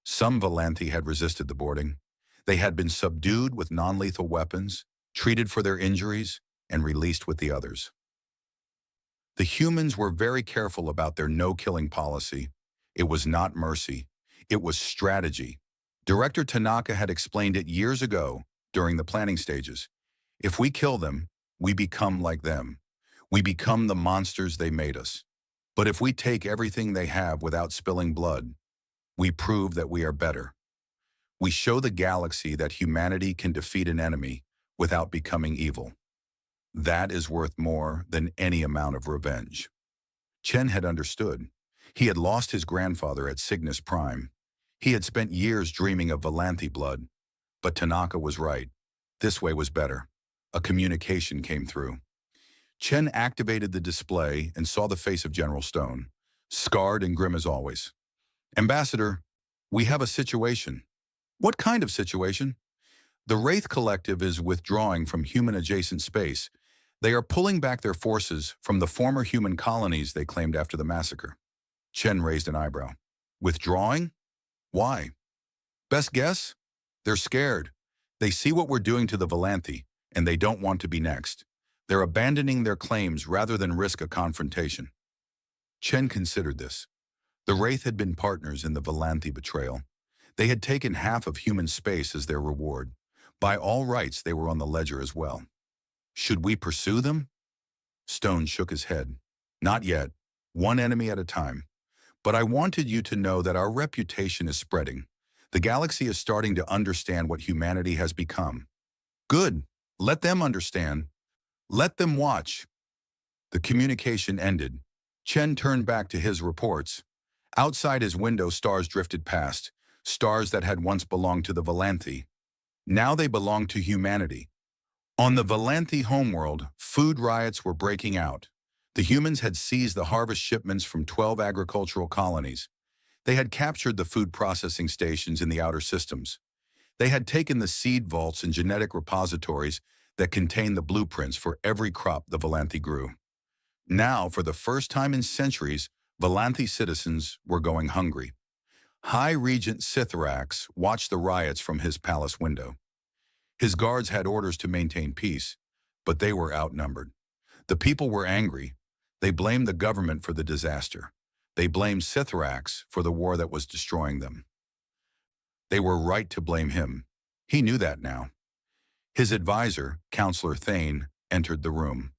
Some Valanthi had resisted the boarding. They had been subdued with non-lethal weapons, treated for their injuries, and released with the others. The humans were very careful about their no-killing policy. It was not mercy. It was strategy. Director Tanaka had explained it years ago during the planning stages. If we kill them, we become like them. We become the monsters they made us. But if we take everything they have without spilling blood, we prove that we are better. We show the galaxy that humanity can defeat an enemy without becoming evil. That is worth more than any amount of revenge. Chen had understood. He had lost his grandfather at Cygnus Prime. He had spent years dreaming of Valanthi blood. But Tanaka was right. This way was better. A communication came through. Chen activated the display and saw the face of General Stone, scarred and grim as always. "Ambassador, we have a situation." "What kind of situation?" "The Wraith Collective is withdrawing from human-adjacent space. They are pulling back their forces from the former human colonies they claimed after the massacre." Chen raised an eyebrow. "Withdrawing? Why?" "Best guess? They're scared. They see what we're doing to the Valanthi, and they don't want to be next. They're abandoning their claims rather than risk a confrontation." Chen considered this. The Wraith had been partners in the Valanthi betrayal. They had taken half of human space as their reward. By all rights, they were on the ledger as well. "Should we pursue them?" Stone shook his head. "Not yet. One enemy at a time. But I wanted you to know that our reputation is spreading. The galaxy is starting to understand what humanity has become." "Good. Let them understand. Let them watch." The communication ended. Chen turned back to his reports. Outside his window, stars drifted past, stars that had once belonged to the Valanthi. Now they belonged to humanity. On the Valanthi homeworld, food riots were breaking out. The humans had seized the harvest shipments from 12 agricultural colonies. They had captured the food processing stations in the outer systems. They had taken the seed vaults and genetic repositories that contained the blueprints for every crop the Valanthi grew. Now, for the first time in centuries, Valanthi citizens were going hungry. High Regent Sitharax watched the riots from his palace window. His guards had orders to maintain peace, but they were outnumbered. The people were angry. They blamed the government for the disaster. They blamed Sitharax for the war that was destroying them. They were right to blame him. He knew that now. His advisor, Counselor Thane, entered the room.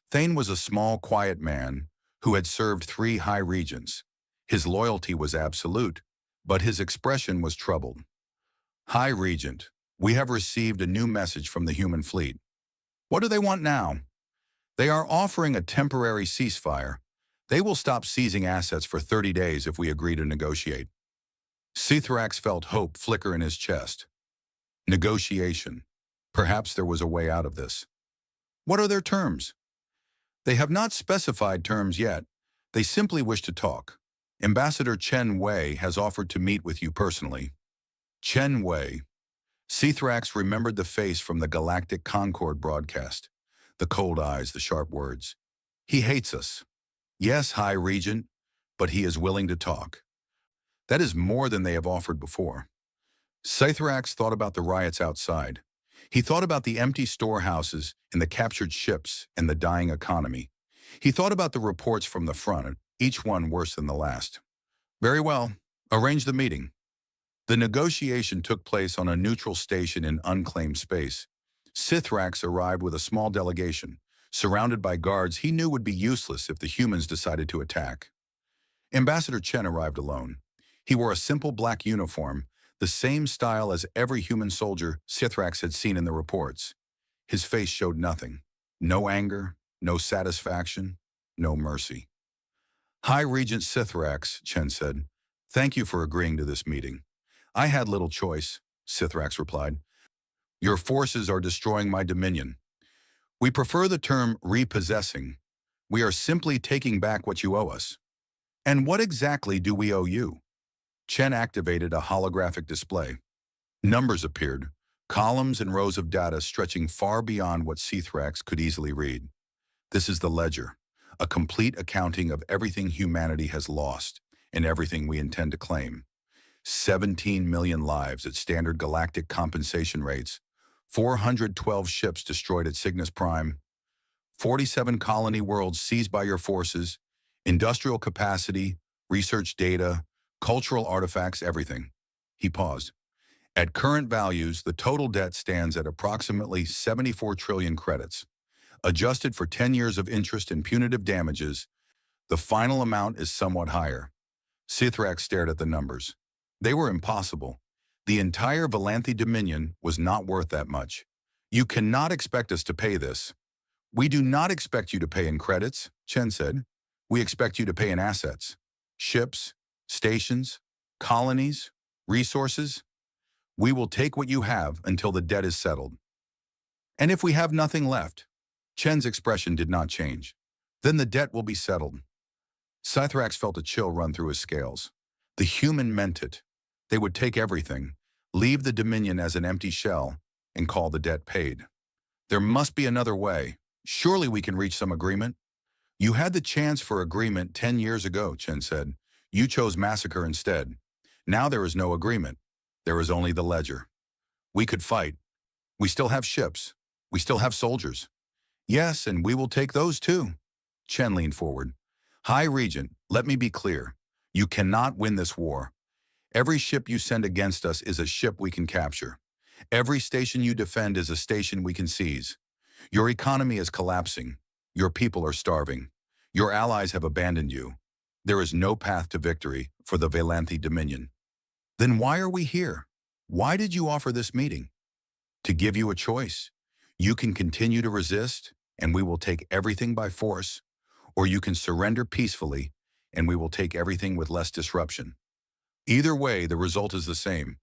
Thane was a small, quiet man who had served 3 high regents. His loyalty was absolute, but his expression was troubled. High Regent, we have received a new message from the human fleet. What do they want now? They are offering a temporary ceasefire. They will stop seizing assets for 30 days if we agree to negotiate. Sitharax felt hope flicker in his chest. Negotiation. Perhaps there was a way out of this. What are their terms? They have not specified terms yet. They simply wish to talk. Ambassador Chen Wei has offered to meet with you personally. Chen Wei. Sitharax remembered the face from the Galactic Concord broadcast. The cold eyes, the sharp words. He hates us. Yes, High Regent, but he is willing to talk. That is more than they have offered before. Sitharax thought about the riots outside. He thought about the empty storehouses and the captured ships and the dying economy. He thought about the reports from the front, each one worse than the last. Very well, arrange the meeting. The negotiation took place on a neutral station in unclaimed space. Sitharax arrived with a small delegation, surrounded by guards he knew would be useless if the humans decided to attack. Ambassador Chen arrived alone. He wore a simple black uniform, the same style as every human soldier Sitharax had seen in the reports. His face showed nothing. No anger, no satisfaction, no mercy. High Regent Sitharax, Chen said, thank you for agreeing to this meeting. I had little choice, Sitharax replied. Your forces are destroying my dominion. We prefer the term repossessing. We are simply taking back what you owe us. And what exactly do we owe you? Chen activated a holographic display. Numbers appeared, columns and rows of data stretching far beyond what Sitharax could easily read. This is the ledger, a complete accounting of everything humanity has lost and everything we intend to claim. 17 million lives at standard galactic compensation rates, 412 ships destroyed at Cygnus Prime, 47 colony worlds seized by your forces, industrial capacity, research data, cultural artifacts, everything. He paused. At current values, the total debt stands at approximately 74 trillion credits. Adjusted for 10 years of interest and punitive damages, the final amount is somewhat higher. Sitharax stared at the numbers. They were impossible. The entire Valanthi Dominion was not worth that much. You cannot expect us to pay this. We do not expect you to pay in credits, Chen said. We expect you to pay in assets. Ships, stations, colonies, resources. We will take what you have until the debt is settled. And if we have nothing left, Chen's expression did not change. Then the debt will be settled. Sitharax felt a chill run through his scales. The human meant it. They would take everything, leave the Dominion as an empty shell, and call the debt paid. There must be another way. Surely we can reach some agreement. You had the chance for agreement 10 years ago, Chen said. You chose massacre instead. Now there is no agreement. There is only the ledger. We could fight. We still have ships. We still have soldiers. Yes, and we will take those too. Chen leaned forward. High Regent, let me be clear. You cannot win this war. Every ship you send against us is a ship we can capture. Every station you defend is a station we can seize. Your economy is collapsing. Your people are starving. Your allies have abandoned you. There is no path to victory for the Valanthi Dominion. Then why are we here? Why did you offer this meeting? To give you a choice. You can continue to resist, and we will take everything by force, or you can surrender peacefully, and we will take everything with less disruption. Either way, the result is the same.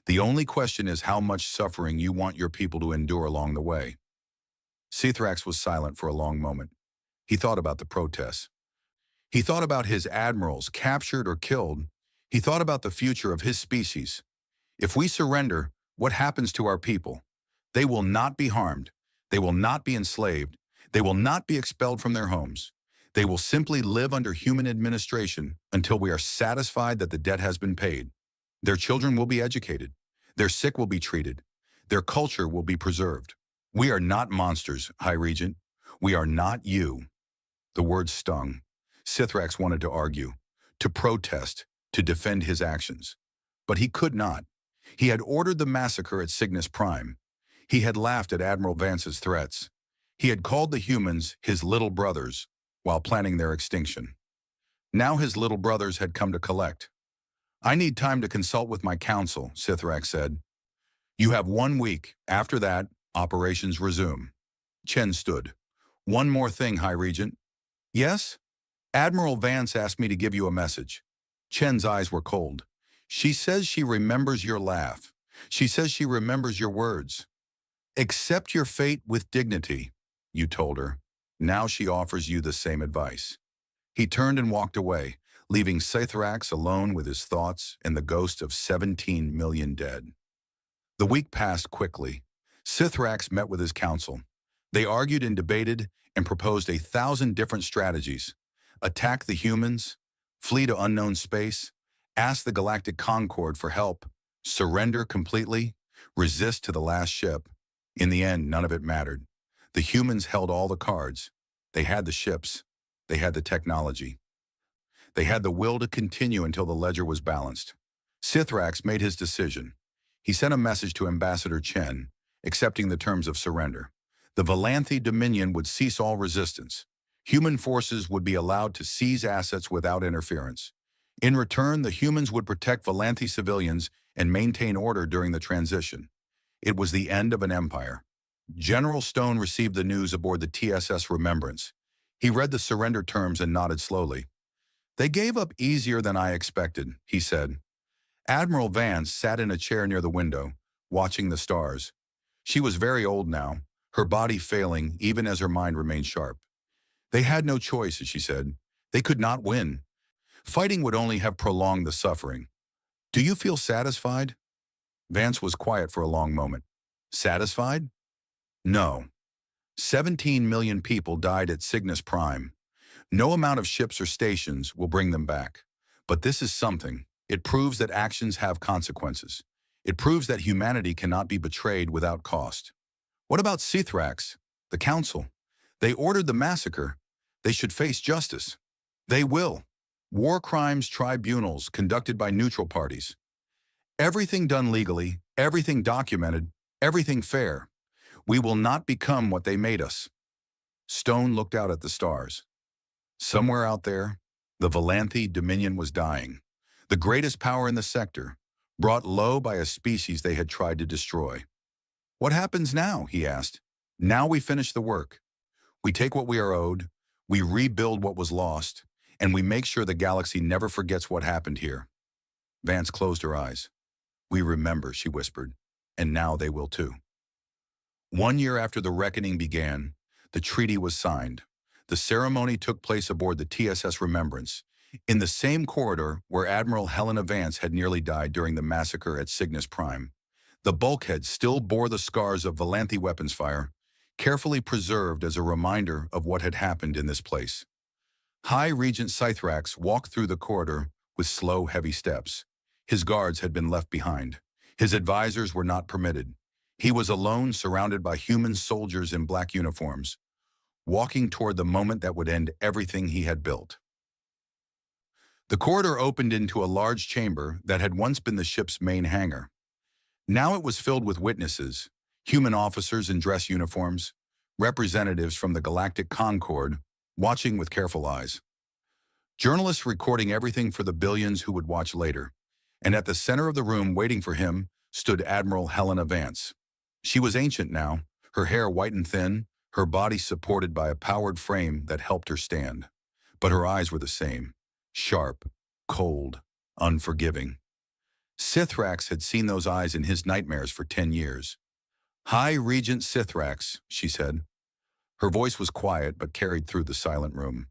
The only question is how much suffering you want your people to endure along the way. Sitharax was silent for a long moment. He thought about the protests. He thought about his admirals captured or killed. He thought about the future of his species. If we surrender, what happens to our people? They will not be harmed. They will not be enslaved. They will not be expelled from their homes. They will simply live under human administration until we are satisfied that the debt has been paid. Their children will be educated. Their sick will be treated. Their culture will be preserved. We are not monsters, High Regent. We are not you. The words stung. Sithrax wanted to argue, to protest, to defend his actions. But he could not. He had ordered the massacre at Cygnus Prime. He had laughed at Admiral Vance's threats. He had called the humans his little brothers while planning their extinction. Now his little brothers had come to collect. I need time to consult with my council, Sithrax said. You have 1 week. After that, operations resume. Chen stood. One more thing, High Regent. Yes? Admiral Vance asked me to give you a message. Chen's eyes were cold. She says she remembers your laugh. She says she remembers your words. Accept your fate with dignity, you told her. Now she offers you the same advice. He turned and walked away, leaving Sithrax alone with his thoughts and the ghost of 17 million dead. The week passed quickly. Sithrax met with his council. They argued and debated and proposed 1,000 different strategies. Attack the humans, flee to unknown space, ask the Galactic Concord for help, surrender completely, resist to the last ship. In the end, none of it mattered. The humans held all the cards. They had the ships. They had the technology. They had the will to continue until the ledger was balanced. Sithrax made his decision. He sent a message to Ambassador Chen, accepting the terms of surrender. The Valanthi Dominion would cease all resistance. Human forces would be allowed to seize assets without interference. In return, the humans would protect Valanthi civilians and maintain order during the transition. It was the end of an empire. General Stone received the news aboard the TSS Remembrance. He read the surrender terms and nodded slowly. They gave up easier than I expected, he said. Admiral Vance sat in a chair near the window, watching the stars. She was very old now, her body failing even as her mind remained sharp. They had no choice, as she said. They could not win. Fighting would only have prolonged the suffering. Do you feel satisfied? Vance was quiet for a long moment. Satisfied? No. 17 million people died at Cygnus Prime. No amount of ships or stations will bring them back. But this is something. It proves that actions have consequences. It proves that humanity cannot be betrayed without cost. What about Sithrax, the Council? They ordered the massacre. They should face justice. They will. War crimes tribunals conducted by neutral parties. Everything done legally, everything documented, everything fair. We will not become what they made us. Stone looked out at the stars. Somewhere out there, the Valanthi Dominion was dying. The greatest power in the sector, brought low by a species they had tried to destroy. What happens now, he asked. Now we finish the work. We take what we are owed, we rebuild what was lost, and we make sure the galaxy never forgets what happened here. Vance closed her eyes. We remember, she whispered, and now they will too. 1 year after the reckoning began, the treaty was signed. The ceremony took place aboard the TSS Remembrance, in the same corridor where Admiral Helena Vance had nearly died during the massacre at Cygnus Prime. The bulkhead still bore the scars of Valanthi weapons fire, carefully preserved as a reminder of what had happened in this place. High Regent Sithrax walked through the corridor with slow, heavy steps. His guards had been left behind. His advisors were not permitted. He was alone, surrounded by human soldiers in black uniforms, walking toward the moment that would end everything he had built. The corridor opened into a large chamber that had once been the ship's main hangar. Now it was filled with witnesses, human officers in dress uniforms, representatives from the Galactic Concord, watching with careful eyes. Journalists recording everything for the billions who would watch later. And at the center of the room waiting for him stood Admiral Helena Vance. She was ancient now, her hair white and thin, her body supported by a powered frame that helped her stand. But her eyes were the same, sharp, cold, unforgiving. Sithrax had seen those eyes in his nightmares for 10 years. High Regent Sithrax, she said. Her voice was quiet but carried through the silent room.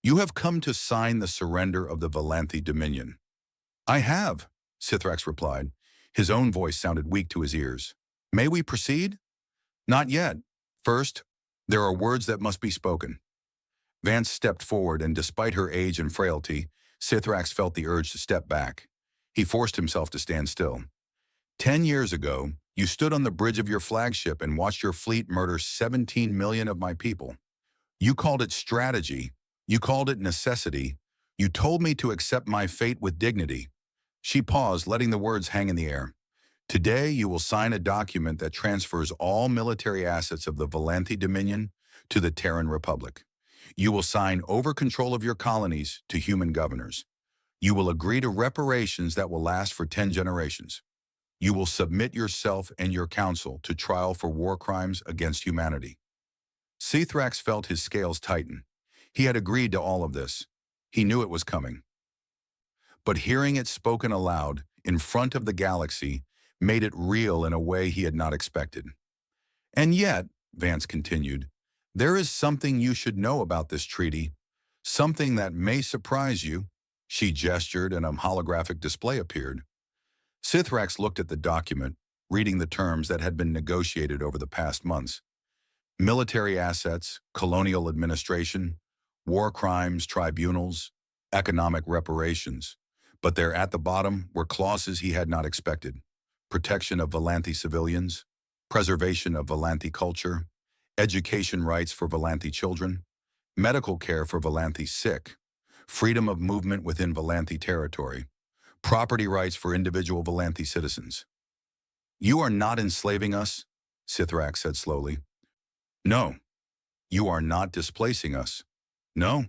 You have come to sign the surrender of the Valanthi Dominion. I have, Sithrax replied. His own voice sounded weak to his ears. May we proceed? Not yet. First, there are words that must be spoken. Vance stepped forward, and despite her age and frailty, Sithrax felt the urge to step back. He forced himself to stand still. 10 years ago, you stood on the bridge of your flagship and watched your fleet murder 17 million of my people. You called it strategy. You called it necessity. You told me to accept my fate with dignity. She paused, letting the words hang in the air. Today, you will sign a document that transfers all military assets of the Valanthi Dominion to the Terran Republic. You will sign over control of your colonies to human governors. You will agree to reparations that will last for 10 generations. You will submit yourself and your council to trial for war crimes against humanity. Sithrax felt his scales tighten. He had agreed to all of this. He knew it was coming. But hearing it spoken aloud, in front of the galaxy, made it real in a way he had not expected. And yet, Vance continued, there is something you should know about this treaty, something that may surprise you. She gestured, and a holographic display appeared. Sithrax looked at the document, reading the terms that had been negotiated over the past months. Military assets, colonial administration, war crimes, tribunals, economic reparations. But there at the bottom were clauses he had not expected. Protection of Valanthi civilians, preservation of Valanthi culture, education rights for Valanthi children, medical care for Valanthi sick, freedom of movement within Valanthi territory, property rights for individual Valanthi citizens. You are not enslaving us, Sithrax said slowly. No. You are not displacing us. No.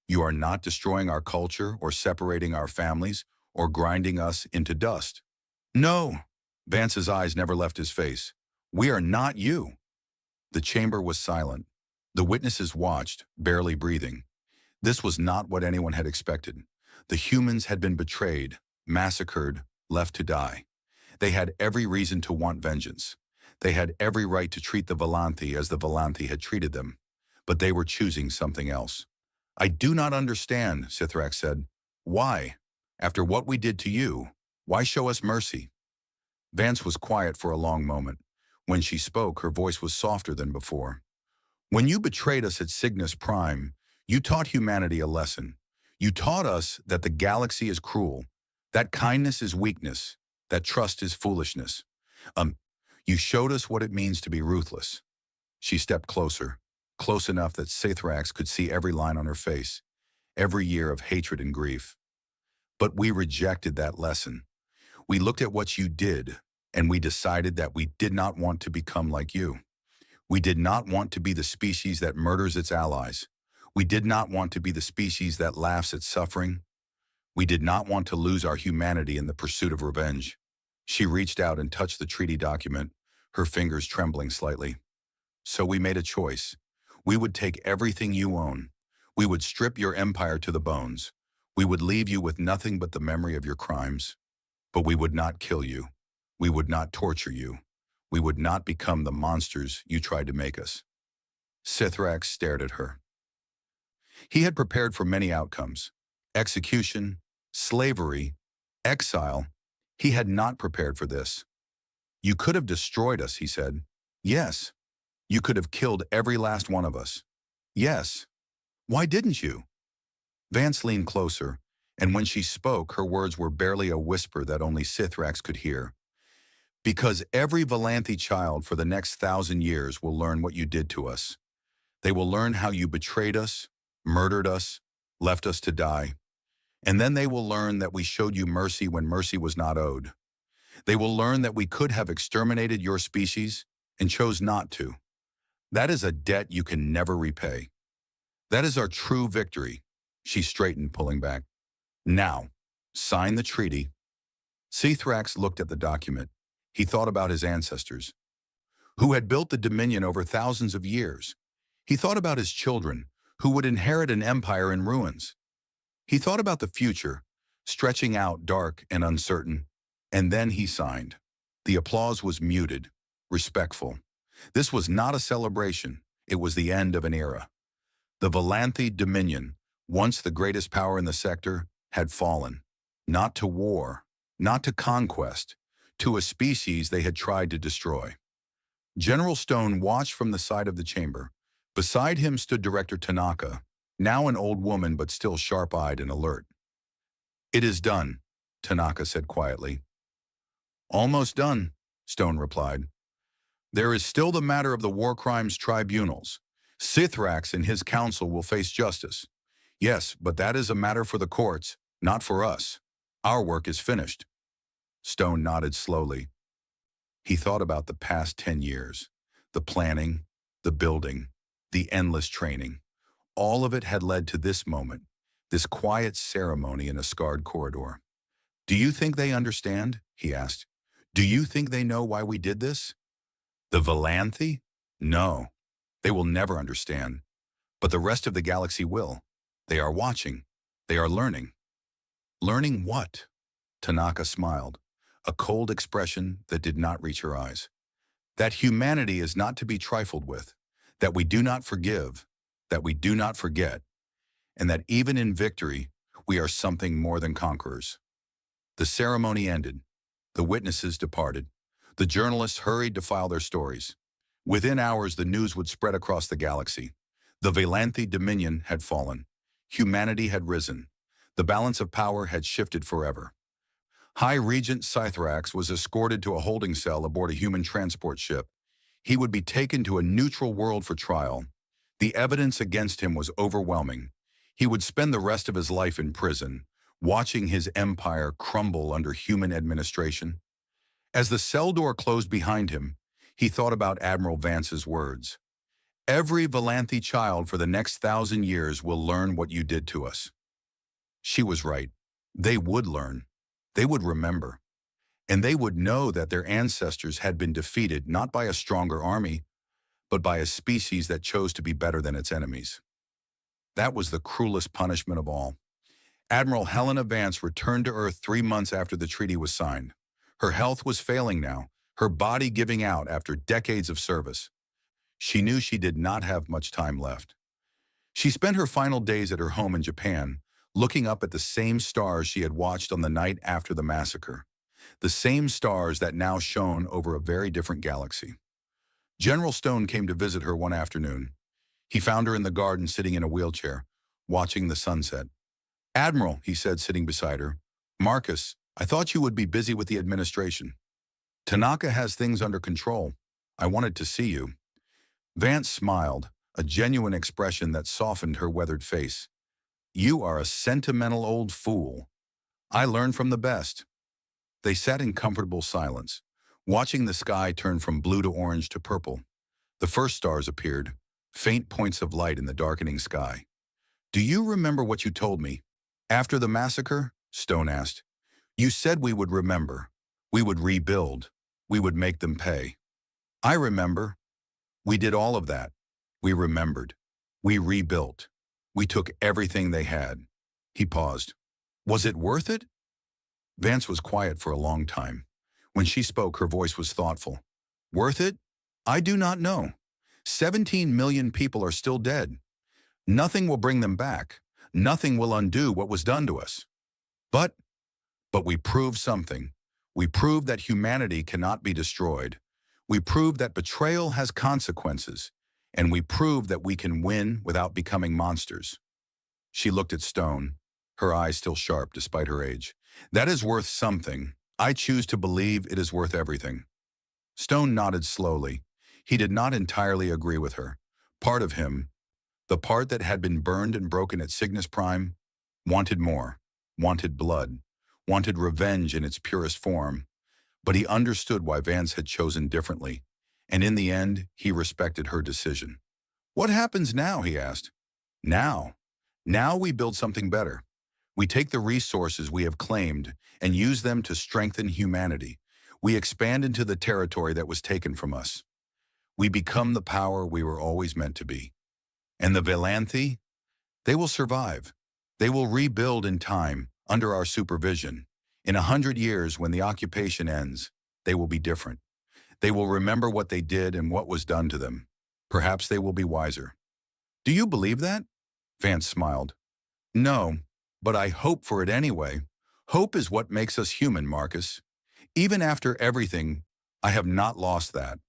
You are not destroying our culture or separating our families or grinding us into dust. No. Vance's eyes never left his face. We are not you. The chamber was silent. The witnesses watched, barely breathing. This was not what anyone had expected. The humans had been betrayed, massacred, left to die. They had every reason to want vengeance. They had every right to treat the Valanthi as the Valanthi had treated them. But they were choosing something else. I do not understand, Sithrax said. Why? After what we did to you, why show us mercy? Vance was quiet for a long moment. When she spoke, her voice was softer than before. When you betrayed us at Cygnus Prime, you taught humanity a lesson. You taught us that the galaxy is cruel, that kindness is weakness, that trust is foolishness. You showed us what it means to be ruthless. She stepped closer, close enough that Sithrax could see every line on her face, every year of hatred and grief. But we rejected that lesson. We looked at what you did, and we decided that we did not want to become like you. We did not want to be the species that murders its allies. We did not want to be the species that laughs at suffering. We did not want to lose our humanity in the pursuit of revenge. She reached out and touched the treaty document, her fingers trembling slightly. So we made a choice. We would take everything you own. We would strip your empire to the bones. We would leave you with nothing but the memory of your crimes. But we would not kill you. We would not torture you. We would not become the monsters you tried to make us. Sithrax stared at her. He had prepared for many outcomes. Execution, slavery, exile. He had not prepared for this. You could have destroyed us, he said. Yes. You could have killed every last one of us. Yes. Why didn't you? Vance leaned closer, and when she spoke, her words were barely a whisper that only Sithrax could hear. Because every Valanthi child for the next 1,000 years will learn what you did to us. They will learn how you betrayed us, murdered us, left us to die. And then they will learn that we showed you mercy when mercy was not owed. They will learn that we could have exterminated your species and chose not to. That is a debt you can never repay. That is our true victory. She straightened, pulling back. Now, sign the treaty. Sithrax looked at the document. He thought about his ancestors, who had built the Dominion over thousands of years. He thought about his children, who would inherit an empire in ruins. He thought about the future, stretching out dark and uncertain, and then he signed. The applause was muted, respectful. This was not a celebration. It was the end of an era. The Valanthi Dominion, once the greatest power in the sector, had fallen. Not to war, not to conquest, to a species they had tried to destroy. General Stone watched from the side of the chamber. Beside him stood Director Tanaka, now an old woman but still sharp-eyed and alert. "It is done," Tanaka said quietly. "Almost done," Stone replied. "There is still the matter of the war crimes tribunals. Sithrax and his council will face justice. Yes, but that is a matter for the courts, not for us. Our work is finished." Stone nodded slowly. He thought about the past 10 years, the planning, the building, the endless training. All of it had led to this moment, this quiet ceremony in a scarred corridor. "Do you think they understand?" he asked. "Do you think they know why we did this?" The Valanthi? No, they will never understand. But the rest of the galaxy will. They are watching. They are learning. Learning what? Tanaka smiled, a cold expression that did not reach her eyes. That humanity is not to be trifled with, that we do not forgive, that we do not forget, and that even in victory, we are something more than conquerors. The ceremony ended. The witnesses departed. The journalists hurried to file their stories. Within hours, the news would spread across the galaxy. The Valanthi Dominion had fallen. Humanity had risen. The balance of power had shifted forever. High Regent Sithrax was escorted to a holding cell aboard a human transport ship. He would be taken to a neutral world for trial. The evidence against him was overwhelming. He would spend the rest of his life in prison, watching his empire crumble under human administration. As the cell door closed behind him, he thought about Admiral Vance's words. "Every Valanthi child for the next 1,000 years will learn what you did to us." She was right. They would learn. They would remember. And they would know that their ancestors had been defeated not by a stronger army, but by a species that chose to be better than its enemies. That was the cruelest punishment of all. Admiral Helena Vance returned to Earth 3 months after the treaty was signed. Her health was failing now, her body giving out after decades of service. She knew she did not have much time left. She spent her final days at her home in Japan, looking up at the same stars she had watched on the night after the massacre, the same stars that now shone over a very different galaxy. General Stone came to visit her one afternoon. He found her in the garden sitting in a wheelchair, watching the sunset. "Admiral," he said, sitting beside her, "Marcus, I thought you would be busy with the administration. Tanaka has things under control. I wanted to see you." Vance smiled, a genuine expression that softened her weathered face. "You are a sentimental old fool. I learn from the best." They sat in comfortable silence, watching the sky turn from blue to orange to purple. The first stars appeared, faint points of light in the darkening sky. "Do you remember what you told me? After the massacre?" Stone asked. "You said we would remember. We would rebuild. We would make them pay." "I remember. We did all of that. We remembered. We rebuilt. We took everything they had." He paused. "Was it worth it?" Vance was quiet for a long time. When she spoke, her voice was thoughtful. "Worth it? I do not know. 17 million people are still dead. Nothing will bring them back. Nothing will undo what was done to us. But we proved something. We proved that humanity cannot be destroyed. We proved that betrayal has consequences. And we proved that we can win without becoming monsters." She looked at Stone, her eyes still sharp despite her age. "That is worth something. I choose to believe it is worth everything." Stone nodded slowly. He did not entirely agree with her. Part of him, the part that had been burned and broken at Cygnus Prime, wanted more, wanted blood, wanted revenge in its purest form. But he understood why Vance had chosen differently, and in the end, he respected her decision. "What happens now?" he asked. Now we build something better. We take the resources we have claimed and use them to strengthen humanity. We expand into the territory that was taken from us. We become the power we were always meant to be. And the Valanthi? They will survive. They will rebuild in time, under our supervision. In 100 years, when the occupation ends, they will be different. They will remember what they did and what was done to them. Perhaps they will be wiser. Do you believe that? Vance smiled. No, but I hope for it anyway. Hope is what makes us human, Marcus. Even after everything, I have not lost that.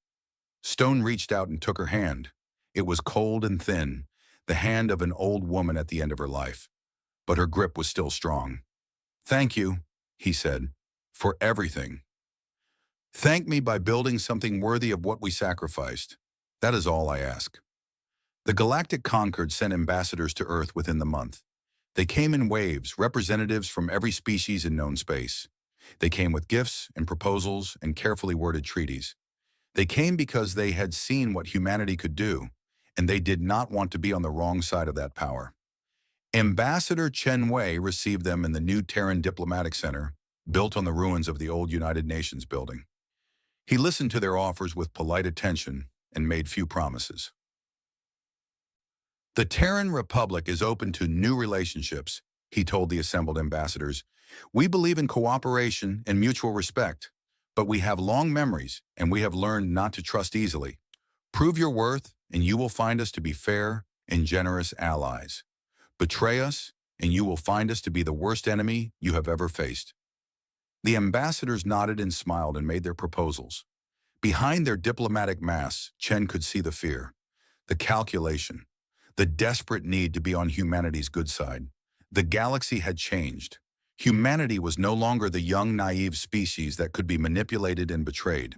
Stone reached out and took her hand. It was cold and thin, the hand of an old woman at the end of her life. But her grip was still strong. Thank you, he said, for everything. Thank me by building something worthy of what we sacrificed. That is all I ask. The Galactic Concord sent ambassadors to Earth within the month. They came in waves, representatives from every species in known space. They came with gifts and proposals and carefully worded treaties. They came because they had seen what humanity could do, and they did not want to be on the wrong side of that power. Ambassador Chen Wei received them in the new Terran Diplomatic Center, built on the ruins of the old United Nations building. He listened to their offers with polite attention and made few promises. The Terran Republic is open to new relationships, he told the assembled ambassadors. We believe in cooperation and mutual respect, but we have long memories and we have learned not to trust easily. Prove your worth and you will find us to be fair and generous allies. Betray us and you will find us to be the worst enemy you have ever faced. The ambassadors nodded and smiled and made their proposals. Behind their diplomatic masks, Chen could see the fear, the calculation, the desperate need to be on humanity's good side. The galaxy had changed. Humanity was no longer the young, naive species that could be manipulated and betrayed.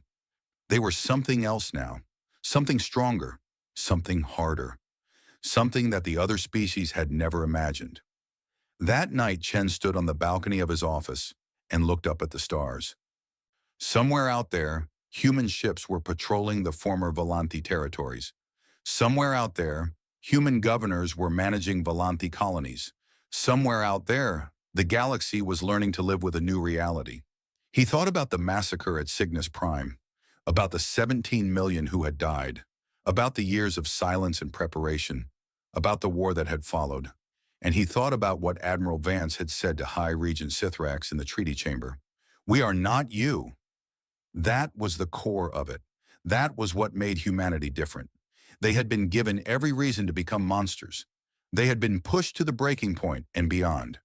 They were something else now, something stronger, something harder, something that the other species had never imagined. That night, Chen stood on the balcony of his office and looked up at the stars. Somewhere out there, human ships were patrolling the former Volanthi territories. Somewhere out there, human governors were managing Volanthi colonies. Somewhere out there, the galaxy was learning to live with a new reality. He thought about the massacre at Cygnus Prime, about the 17 million who had died, about the years of silence and preparation, about the war that had followed. And he thought about what Admiral Vance had said to High Regent Sithrax in the treaty chamber. We are not you. That was the core of it. That was what made humanity different. They had been given every reason to become monsters. They had been pushed to the breaking point and beyond.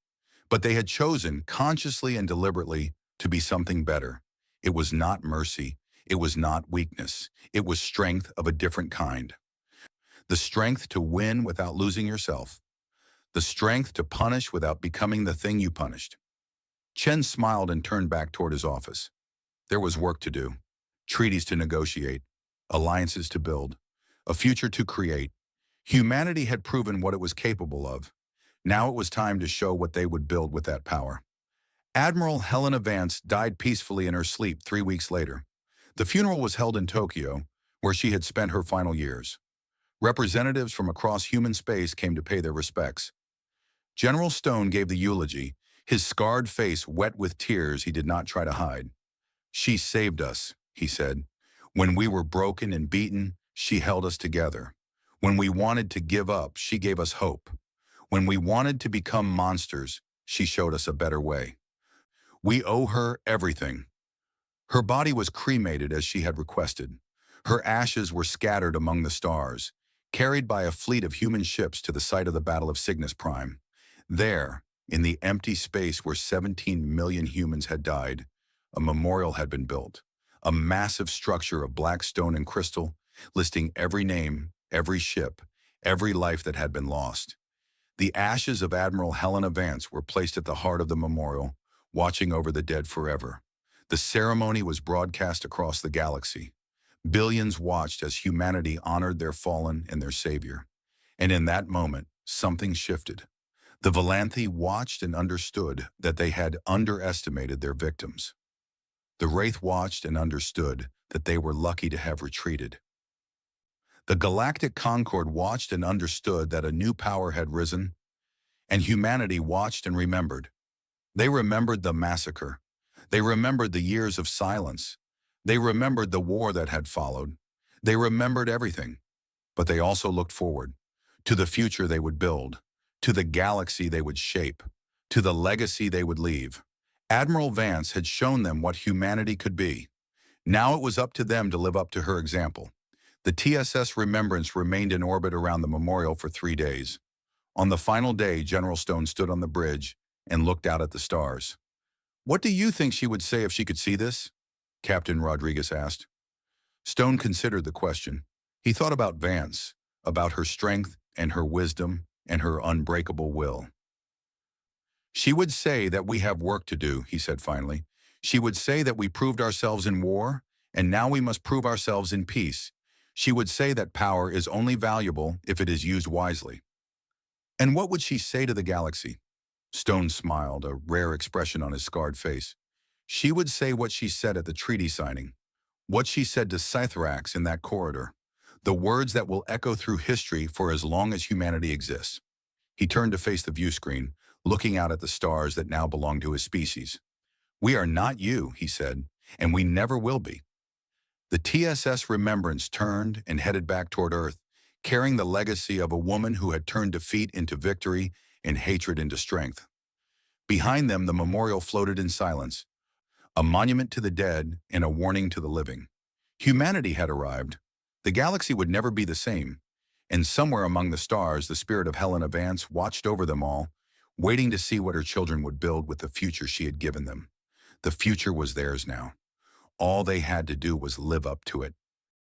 But they had chosen, consciously and deliberately, to be something better. It was not mercy. It was not weakness. It was strength of a different kind. The strength to win without losing yourself. The strength to punish without becoming the thing you punished. Chen smiled and turned back toward his office. There was work to do, treaties to negotiate, alliances to build, a future to create. Humanity had proven what it was capable of. Now it was time to show what they would build with that power. Admiral Helena Vance died peacefully in her sleep 3 weeks later. The funeral was held in Tokyo, where she had spent her final years. Representatives from across human space came to pay their respects. General Stone gave the eulogy, his scarred face wet with tears he did not try to hide. She saved us, he said. When we were broken and beaten, she held us together. When we wanted to give up, she gave us hope. When we wanted to become monsters, she showed us a better way. We owe her everything. Her body was cremated as she had requested. Her ashes were scattered among the stars, carried by a fleet of human ships to the site of the Battle of Cygnus Prime. There, in the empty space where 17 million humans had died, a memorial had been built, a massive structure of black stone and crystal, listing every name, every ship, every life that had been lost. The ashes of Admiral Helena Vance were placed at the heart of the memorial, watching over the dead forever. The ceremony was broadcast across the galaxy. Billions watched as humanity honored their fallen and their savior. And in that moment, something shifted. The Volanthi watched and understood that they had underestimated their victims. The Wraith watched and understood that they were lucky to have retreated. The Galactic Concord watched and understood that a new power had risen, and humanity watched and remembered. They remembered the massacre. They remembered the years of silence. They remembered the war that had followed. They remembered everything. But they also looked forward, to the future they would build, to the galaxy they would shape, to the legacy they would leave. Admiral Vance had shown them what humanity could be. Now it was up to them to live up to her example. The TSS Remembrance remained in orbit around the memorial for 3 days. On the final day, General Stone stood on the bridge and looked out at the stars. "What do you think she would say if she could see this?" Captain Rodriguez asked. Stone considered the question. He thought about Vance, about her strength and her wisdom and her unbreakable will. "She would say that we have work to do," he said finally. "She would say that we proved ourselves in war, and now we must prove ourselves in peace. She would say that power is only valuable if it is used wisely." "And what would she say to the galaxy?" Stone smiled, a rare expression on his scarred face. "She would say what she said at the treaty signing, what she said to Scythrax in that corridor, the words that will echo through history for as long as humanity exists." He turned to face the view screen, looking out at the stars that now belonged to his species. "We are not you," he said, "and we never will be." The TSS Remembrance turned and headed back toward Earth, carrying the legacy of a woman who had turned defeat into victory and hatred into strength. Behind them, the memorial floated in silence, a monument to the dead and a warning to the living. Humanity had arrived. The galaxy would never be the same, and somewhere among the stars, the spirit of Helena Vance watched over them all, waiting to see what her children would build with the future she had given them. The future was theirs now. All they had to do was live up to it.